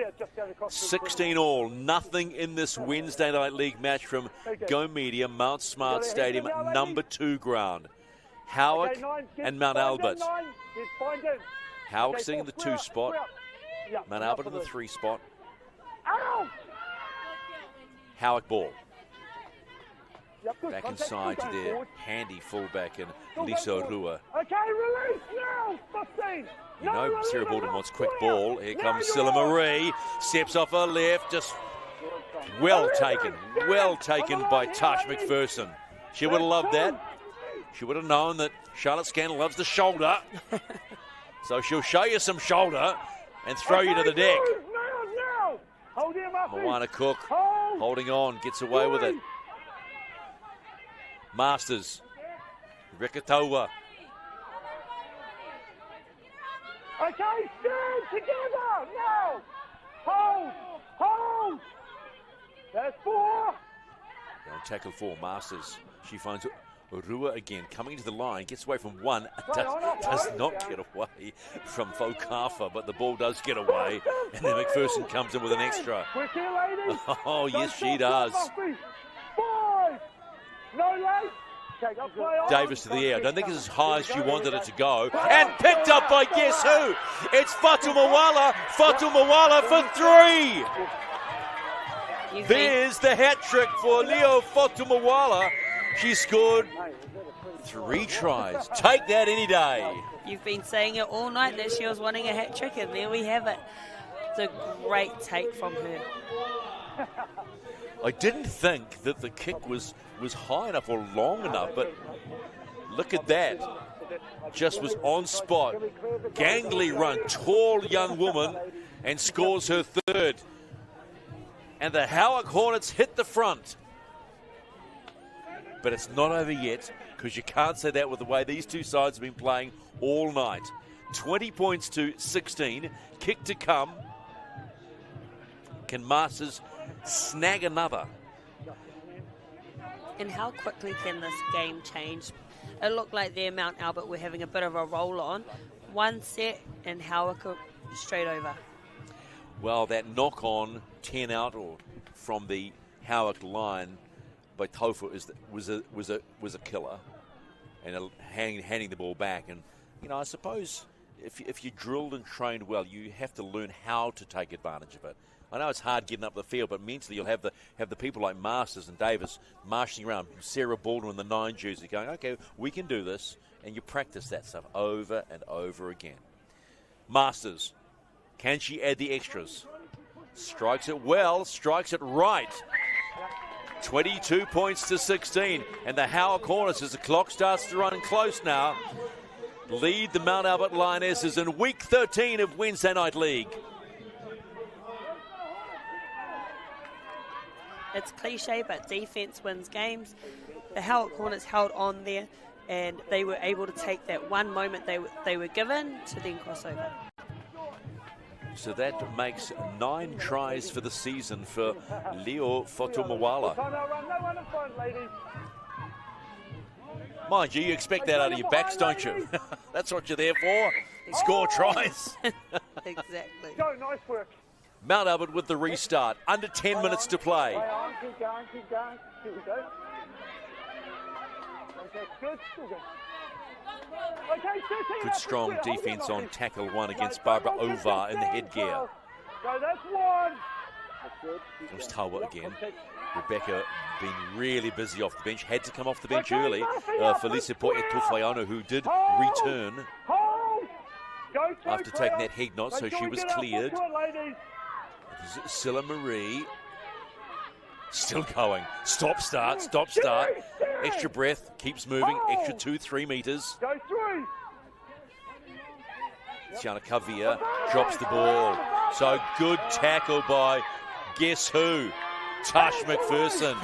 16 all, nothing in this Wednesday Night League match from Go Media, Mount Smart Stadium, number 2 ground. Howick and Mount Albert. Howick sitting in the 2 spot. Mount Albert in the 3 spot. Howick ball. Back inside to their handy fullback and Lisa Rua. Okay, release now, 15. You know Sarah Baldwin wants quick ball. Here comes Silla Marie. Steps off her left. Just well taken by Tash McPherson. She would have loved that. She would have known that Charlotte Scanlon loves the shoulder. So she'll show you some shoulder and throw you to the deck. Moana Cook holding on, gets away with it. Masters, Rekatoa. Okay, stand together now. Hold. That's 4. On tackle 4, Masters. She finds Rua again, coming to the line, gets away from 1, does not get away from Fokafa, but the ball does get away, and then McPherson comes in with an extra. Oh, yes, she does. 5. No late. Davis to the air. I don't think it's as high as she wanted it to go. And picked up by guess who? It's Fatumawala. Fatumawala for 3. There's the hat trick for Leo Fatumawala. She scored 3 tries. Take that any day. You've been saying it all night that she was wanting a hat trick, and there we have it. It's a great take from her. I didn't think that the kick was high enough or long enough, but look at that. Just was on spot. Gangly run, tall young woman, and scores her 3rd. And the Howick Hornets hit the front. But it's not over yet, because you can't say that with the way these two sides have been playing all night. 20 points to 16. Kick to come. Can Masters snag another? And how quickly can this game change? It looked like their Mount Albert were having a bit of a roll on. 1 set and Howick straight over. Well, that knock on 10 out or from the Howick line by Tofu was a killer, and handing the ball back. And you know, I suppose if you drilled and trained well, you have to learn how to take advantage of it. I know it's hard getting up the field, but mentally you'll have the people like Masters and Davis marching around, Sarah Baldwin in the 9 jersey going, okay, we can do this, and you practice that stuff over and over again. Masters, can she add the extras? Strikes it well, strikes it right. 22 points to 16, and the Howick Hornets, as the clock starts to run close now, lead the Mount Albert Lionesses in week 13 of Wednesday Night League. It's cliche, but defense wins games. The Howick Hornets held on there, and they were able to take that one moment they were given to then cross over. So that makes 9 tries for the season for Leo Fatumawala. Mind you expect that out of your backs, don't you? That's what you're there for. Score tries. Exactly. Go, nice work. Mount Albert with the restart. Under 10 minutes to play. Keep going. Here we go. Okay, good. Still good. Okay, Good strong defense on tackle 1 against Barbara Ovar in the headgear. Go, that's 1. It was Tawa again. Rebecca being really busy off the bench. Had to come off the bench early. Felicia Poetufayano, who did return after taking that head knot, so she was cleared. Scylla Marie. Still going. Stop, start, stop, start. Extra breath, keeps moving. Extra 2-3 meters. Go 3. Tiana Kavia drops the ball. So good tackle by guess who? Tash McPherson.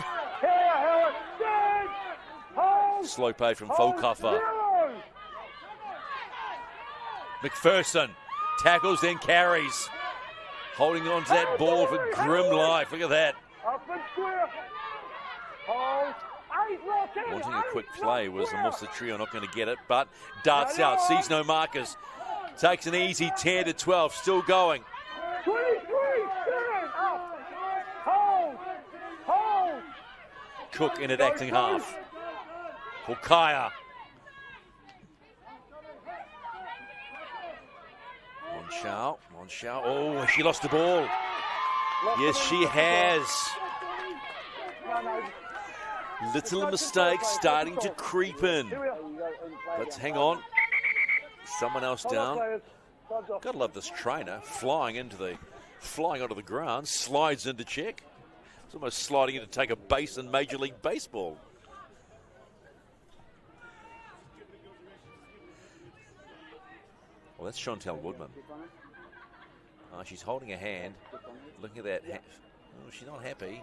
Slow play from Folkuffer. McPherson tackles, then carries. Holding on to that ball for grim life. Look at that. Wanting a quick play was almost the trio not going to get it, but darts out, sees no markers. Takes an easy 10 to 12, still going. 23, hold. Cook in at acting half. Hokaya. Monshao. Oh, she lost the ball. Yes, she has. Little mistakes starting to creep in. Let's hang on. Someone else down. Gotta love this trainer flying onto the ground, slides into check. It's almost sliding in to take a base in Major League Baseball. Well, that's Chantel Woodman. She's holding a hand. Looking at that. Oh, she's not happy.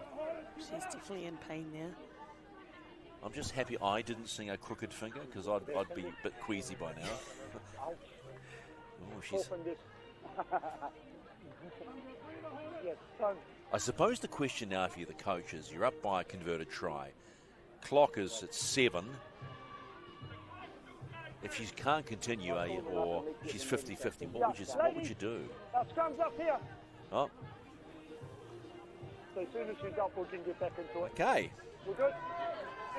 She's definitely in pain there. I'm just happy I didn't sing a crooked finger because I'd be a bit queasy by now. Oh, she's... I suppose the question now for you, the coach, is you're up by a converted try. Clock is at 7. If she can't continue, or she's 50-50, what would you do? Scrum's up here. Oh. So as soon as she's up, we can get back into it. Okay. We're good?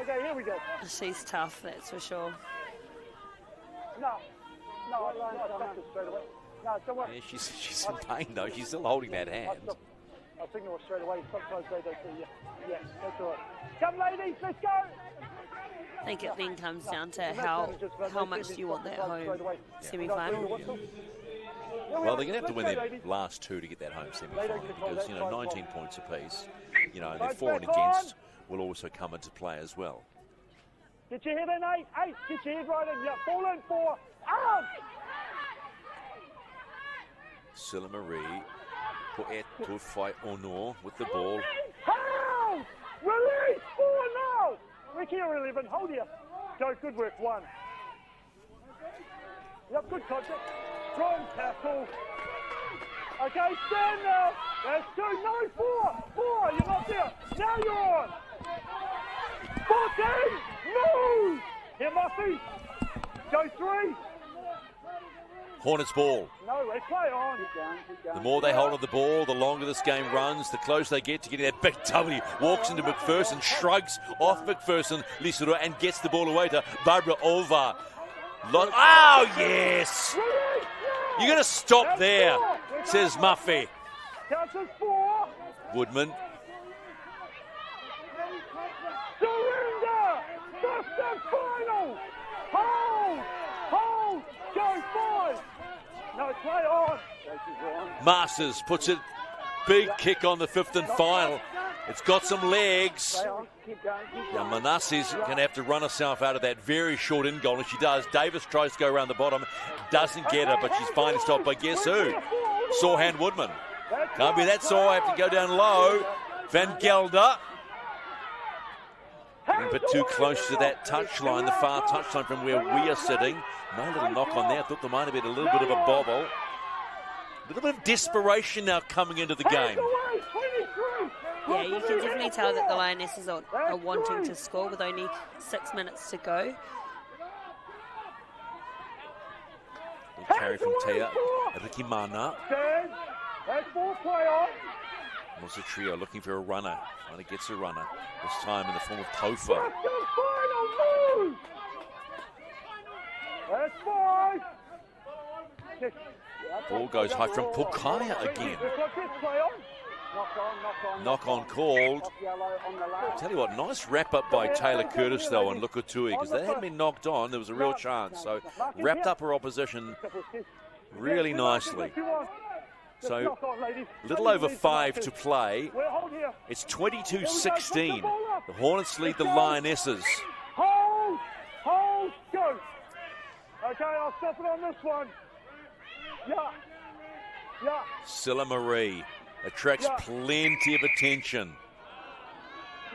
Okay, here we go. She's tough, that's for sure. No, I back it straight away. No, don't worry. Yeah, she's in pain, though. She's still holding that hand. I'll signal her straight away. Sometimes they don't see you. Yeah, that's all right. Come, ladies, let's go! I think it then comes down to how much do you want that home semi-final. Well, they're going to have to win their last 2 to get that home semi-final because, 19 points apiece. Their for and against will also come into play as well. Get your head in, 8. Get your head right in. Yeah, fall in 4. Out! Scylla Marie pour fight Honor with the ball. Hold! Release! 4 now! Rick here, 11. Hold here. Go, good work. 1. Yep, good contact. Strong tackle. Okay, stand now. That's 2. No, 4. 4. You're not there. Now you're on. 14. Move. Here, Muffy. Go 3. Hornets ball. No, they play on. The more they hold on the ball, the longer this game runs, the closer they get to getting that big W. Walks into McPherson, shrugs off McPherson, Lisura, and gets the ball away to Barbara Ova. Oh, yes! You're going to stop there, says Muffy. Counts as 4. Woodman. Surrender! First and final! Hold! Go 5! No, play on! Masters puts it, big kick on the 5th and final. It's got some legs. Now Manasseh's going to have to run herself out of that very short in goal, and she does. Davis tries to go around the bottom, doesn't get her, but she's finally stopped by guess who? Sorehand Woodman. Can't be that sore, I have to go down low. Van Gelder. A bit too close to that touchline, the far touchline from where we are sitting. No little knock on there. I thought there might have been a little bit of a bobble. A little bit of desperation now coming into the game. Yeah, you can definitely tell that the Lionesses are wanting to score with only 6 minutes to go. Good carry from Tia Rikimana. Was a trio looking for a runner. Finally gets a runner. This time in the form of Tofa. Ball goes high from Pukaya again. Knock on called. I'll tell you what, nice wrap up by Taylor Curtis though on Lukatui, because they hadn't been knocked on, there was a real chance. So wrapped up her opposition really nicely. So Knock on, ladies. a little over 5 to play. We're hold here. It's 22-16. The Hornets lead the Lionesses. Hold! Hold! Go! Okay, I'll stop it on this one. Yeah. Yeah. Scylla Marie attracts plenty of attention.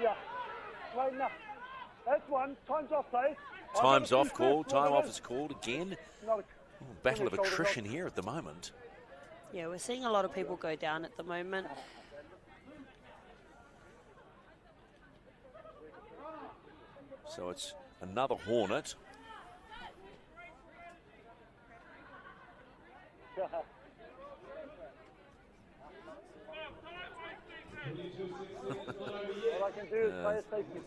Yeah. Right enough. That's one. Time's off, please. Time's off call. Time off is called again. Not a Battle of attrition here at the moment. Yeah, we're seeing a lot of people go down at the moment. So it's another Hornet. All I can do is play a safety.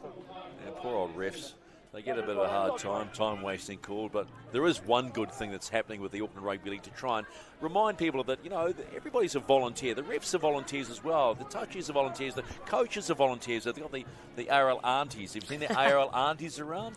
Yeah, poor old refs. They get a bit of a hard time wasting call, but there is one good thing that's happening with the Auckland Rugby League to try and remind people that, you know, everybody's a volunteer. The refs are volunteers as well. The touchies are volunteers. The coaches are volunteers. They've got the ARL aunties. Have you seen the ARL aunties around?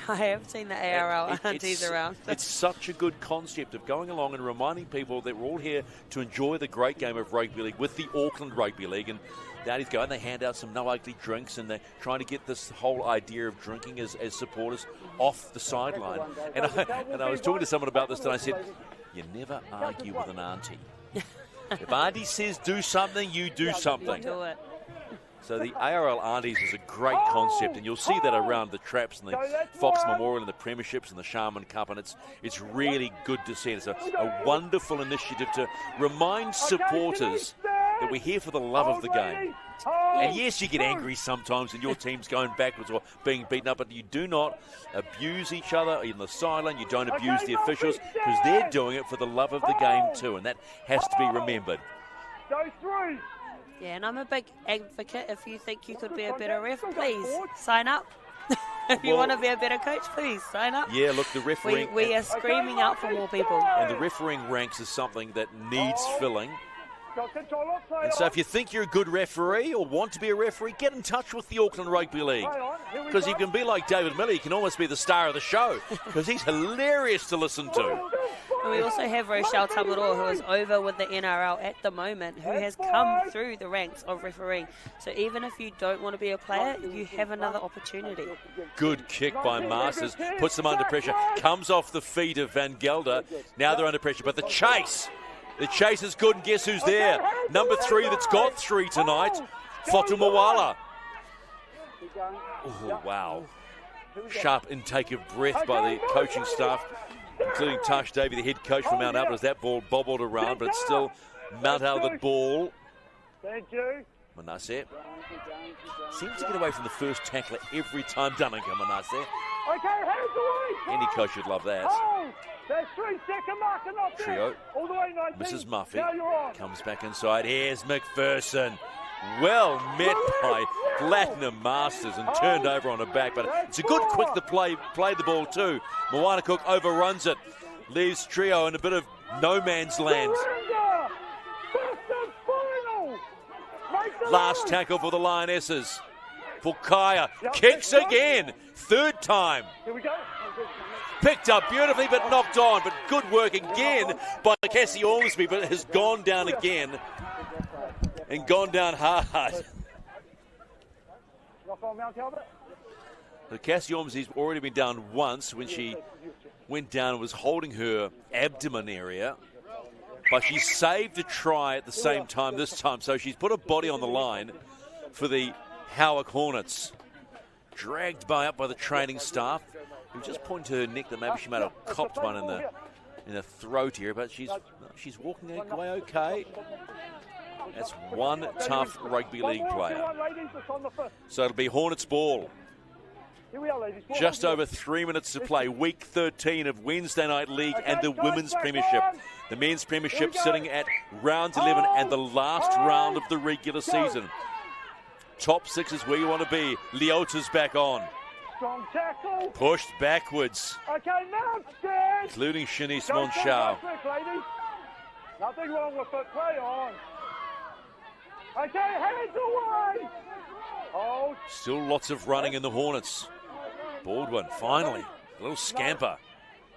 I have seen the ARL aunties around. It's such a good concept of going along and reminding people that we're all here to enjoy the great game of rugby league with the Auckland Rugby League. And the aunties go and they hand out some no ugly drinks, and they're trying to get this whole idea of drinking as supporters off the sideline. And I was talking to someone about this, and I said, you never argue with an auntie. If auntie says do something, you do something. Do it. So the ARL Aunties is a great concept, and you'll see that around the traps and the Fox Memorial and the Premierships and the Sharman Cup, and it's really good to see. It's a wonderful initiative to remind supporters that we're here for the love of the game. And yes, you get angry sometimes and your team's going backwards or being beaten up, but you do not abuse each other in the sideline. You don't abuse the officials, because they're doing it for the love of the game too, and that has to be remembered. Go through. Yeah, and I'm a big advocate. If you think you could be a better ref, please sign up. If you want to be a better coach, please sign up. Yeah, look, the refereeing... We are screaming out for more people. And the refereeing ranks is something that needs filling. And so if you think you're a good referee or want to be a referee, get in touch with the Auckland Rugby League. Because you can be like David Miller, you can almost be the star of the show, because he's hilarious to listen to. And we also have Rochelle Tamarua, who is over with the NRL at the moment, who has come through the ranks of refereeing. So even if you don't want to be a player, you have another opportunity. Good kick by Masters, puts them under pressure, comes off the feet of Van Gelder. Now they're under pressure, but the chase is good, and guess who's there? Number 3 that's got 3 tonight, Fotumawala. Oh, wow. Sharp intake of breath by the coaching staff, including Tash Davey, the head coach from Mount Albert, as that ball bobbled around, but it's still Mount Albert ball. Thank you. Manasseh seems to get away from the first tackler every time, Dunningham, Manasseh. Okay, hands away. Any coach would love that. Hold. There's 3-second marker, not there. Trio. All the way, 19. Mrs. Muffy Now you're on. comes back inside. Here's McPherson. Well met by Platinum Masters and turned over on her back, but it's a good quick to play the ball too. Moana Cook overruns it, leaves Trio in a bit of no man's land. Last tackle for the Lionesses. Fulkaya kicks again, third time. Here we go. Picked up beautifully but knocked on, but good work again by Cassie Ormsby, but has gone down again. And gone down hard. So Cassie Ormsby's already been down once when she went down and was holding her abdomen area. But she saved a try at the same time this time. So she's put her body on the line for the Howick Hornets. Dragged up by the training staff, who just pointed to her neck that maybe she might have copped one in the throat here. But she's walking away okay. That's one tough rugby league player. So it'll be Hornets ball. Just over 3 minutes to play. Week 13 of Wednesday Night League and the Women's Premiership. The Men's Premiership sitting at round 11 and the last round of the regular season. Top 6 is where you want to be. Leota's back on. Strong tackle. Pushed backwards. Okay, now it's including Shanice Monchau. Nothing wrong with it. Play on. Okay, hands away. Hold. Still lots of running in the Hornets. Baldwin, finally, a little scamper.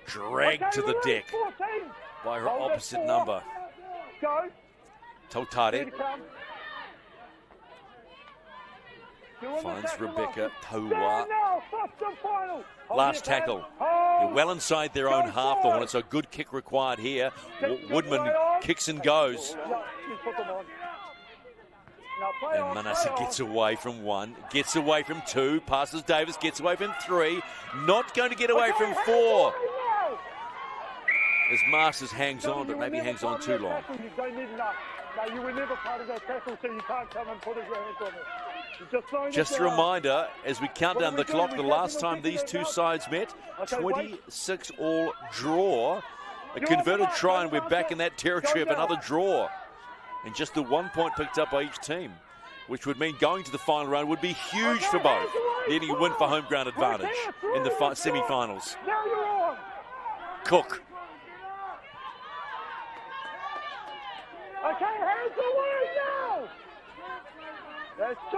Dragged to the deck by her opposite number. Go. Tautare finds Rebecca Taua. Last tackle. They're well inside their own half, the Hornets. A good kick required here. Woodman kicks and goes. And Manasa gets away from one, gets away from two, passes Davis, gets away from three, not going to get away from four. As Masters hangs on, but maybe hangs on too long. No, you were never part of that tackle, so you can't come and put his hands on it. Just a reminder, as we count down the clock, the last time these two sides met, 26-all draw. A converted try, and we're back in that territory of another draw. And just the 1 point picked up by each team, which would mean going to the final round would be huge for both, needing a win for home ground advantage in the semi-finals. Cook. Okay, hands away now!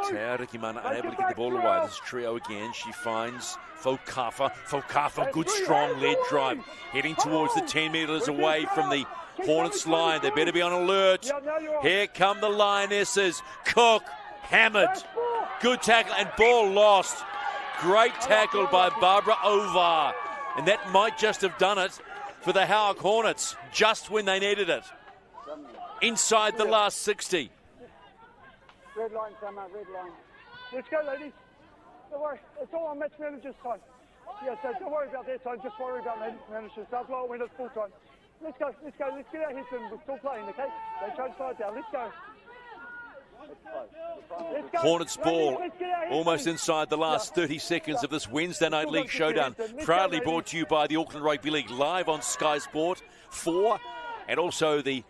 Te Rikimana unable to get the ball away. This is Trio again. She finds Fokafa. Fokafa, good strong lead drive. Heading towards the 10 metres away from the Hornets line. They better be on alert. Here come the Lionesses. Cook, hammered. Good tackle and ball lost. Great tackle by Barbara Ovar. And that might just have done it for the Howick Hornets, just when they needed it. Inside the last 60. Red line, Summer, red line. Let's go, ladies. Don't worry, it's all on match manager's time. Yeah, so don't worry about their time, just worry about managers. They'll blow it when it's full time. Let's go, let's go, let's get our heads in. We're still playing, okay? They tried to slide down, let's go. Let's go. Hornets ball almost inside the last 30 seconds of this Wednesday Night League showdown. Proudly brought to you by the Auckland Rugby League, live on Sky Sport 4 and also the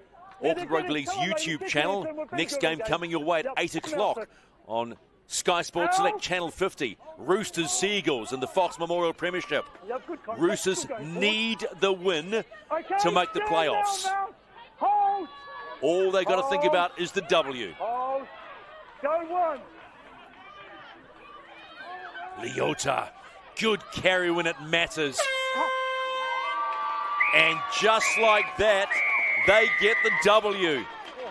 Auckland Rugby League's YouTube channel. Next game coming your way at 8 o'clock on Sky Sports Select Channel 50. Roosters, Seagulls and the Fox Memorial Premiership. Roosters need the win to make the playoffs. All they got to think about is the W. Leota, good carry when it matters. And just like that, they get the W.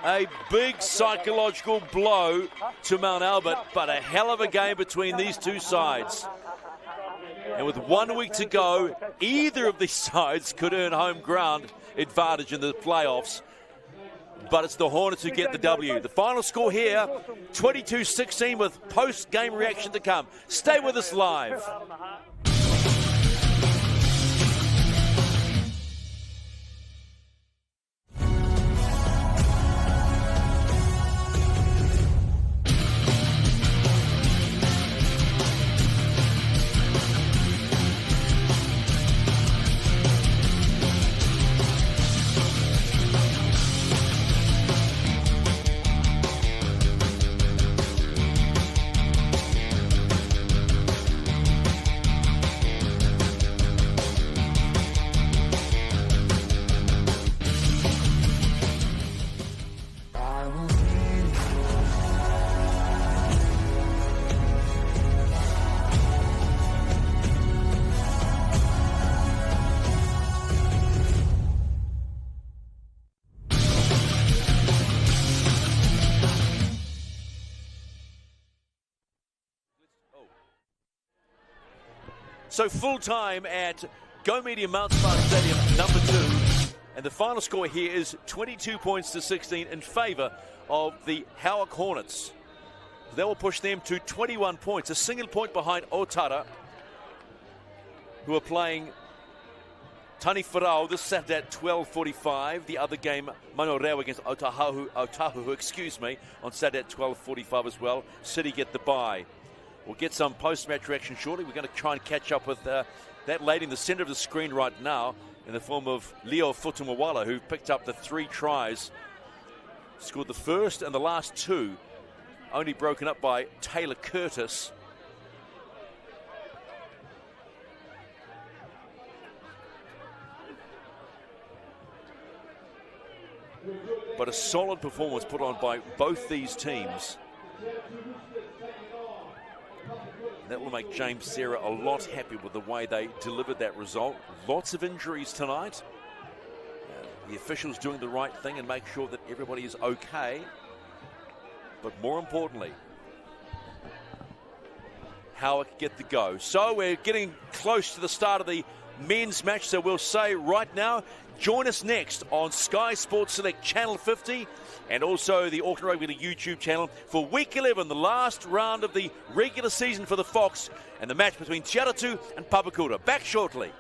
A big psychological blow to Mount Albert, but a hell of a game between these two sides. And with 1 week to go, either of these sides could earn home ground advantage in the playoffs. But it's the Hornets who get the W. The final score here, 22-16, with post-game reaction to come. Stay with us live. So full time at Go Media Mount Smart Stadium, number 2. And the final score here is 22 points to 16 in favour of the Howick Hornets. That will push them to 21 points, a single point behind Otara, who are playing Tani Wharau this Saturday at 12:45. The other game, Manoreo against Otahu, on Saturday at 12:45 as well. City get the bye. We'll get some post-match reaction shortly. We're going to try and catch up with that lady in the centre of the screen right now in the form of Leo Futumawala, who picked up the 3 tries, scored the first and the last 2, only broken up by Taylor Curtis. But a solid performance put on by both these teams. That will make James Serra a lot happy with the way they delivered that result. Lots of injuries tonight. the officials doing the right thing and make sure that everybody is okay. But more importantly, Howick get the go. So we're getting close to the start of the men's match, so we'll say right now, join us next on Sky Sports Select Channel 50 and also the Auckland Rugby League YouTube channel for Week 11, the last round of the regular season for the Fox, and the match between Te Aratu and Papakura. Back shortly.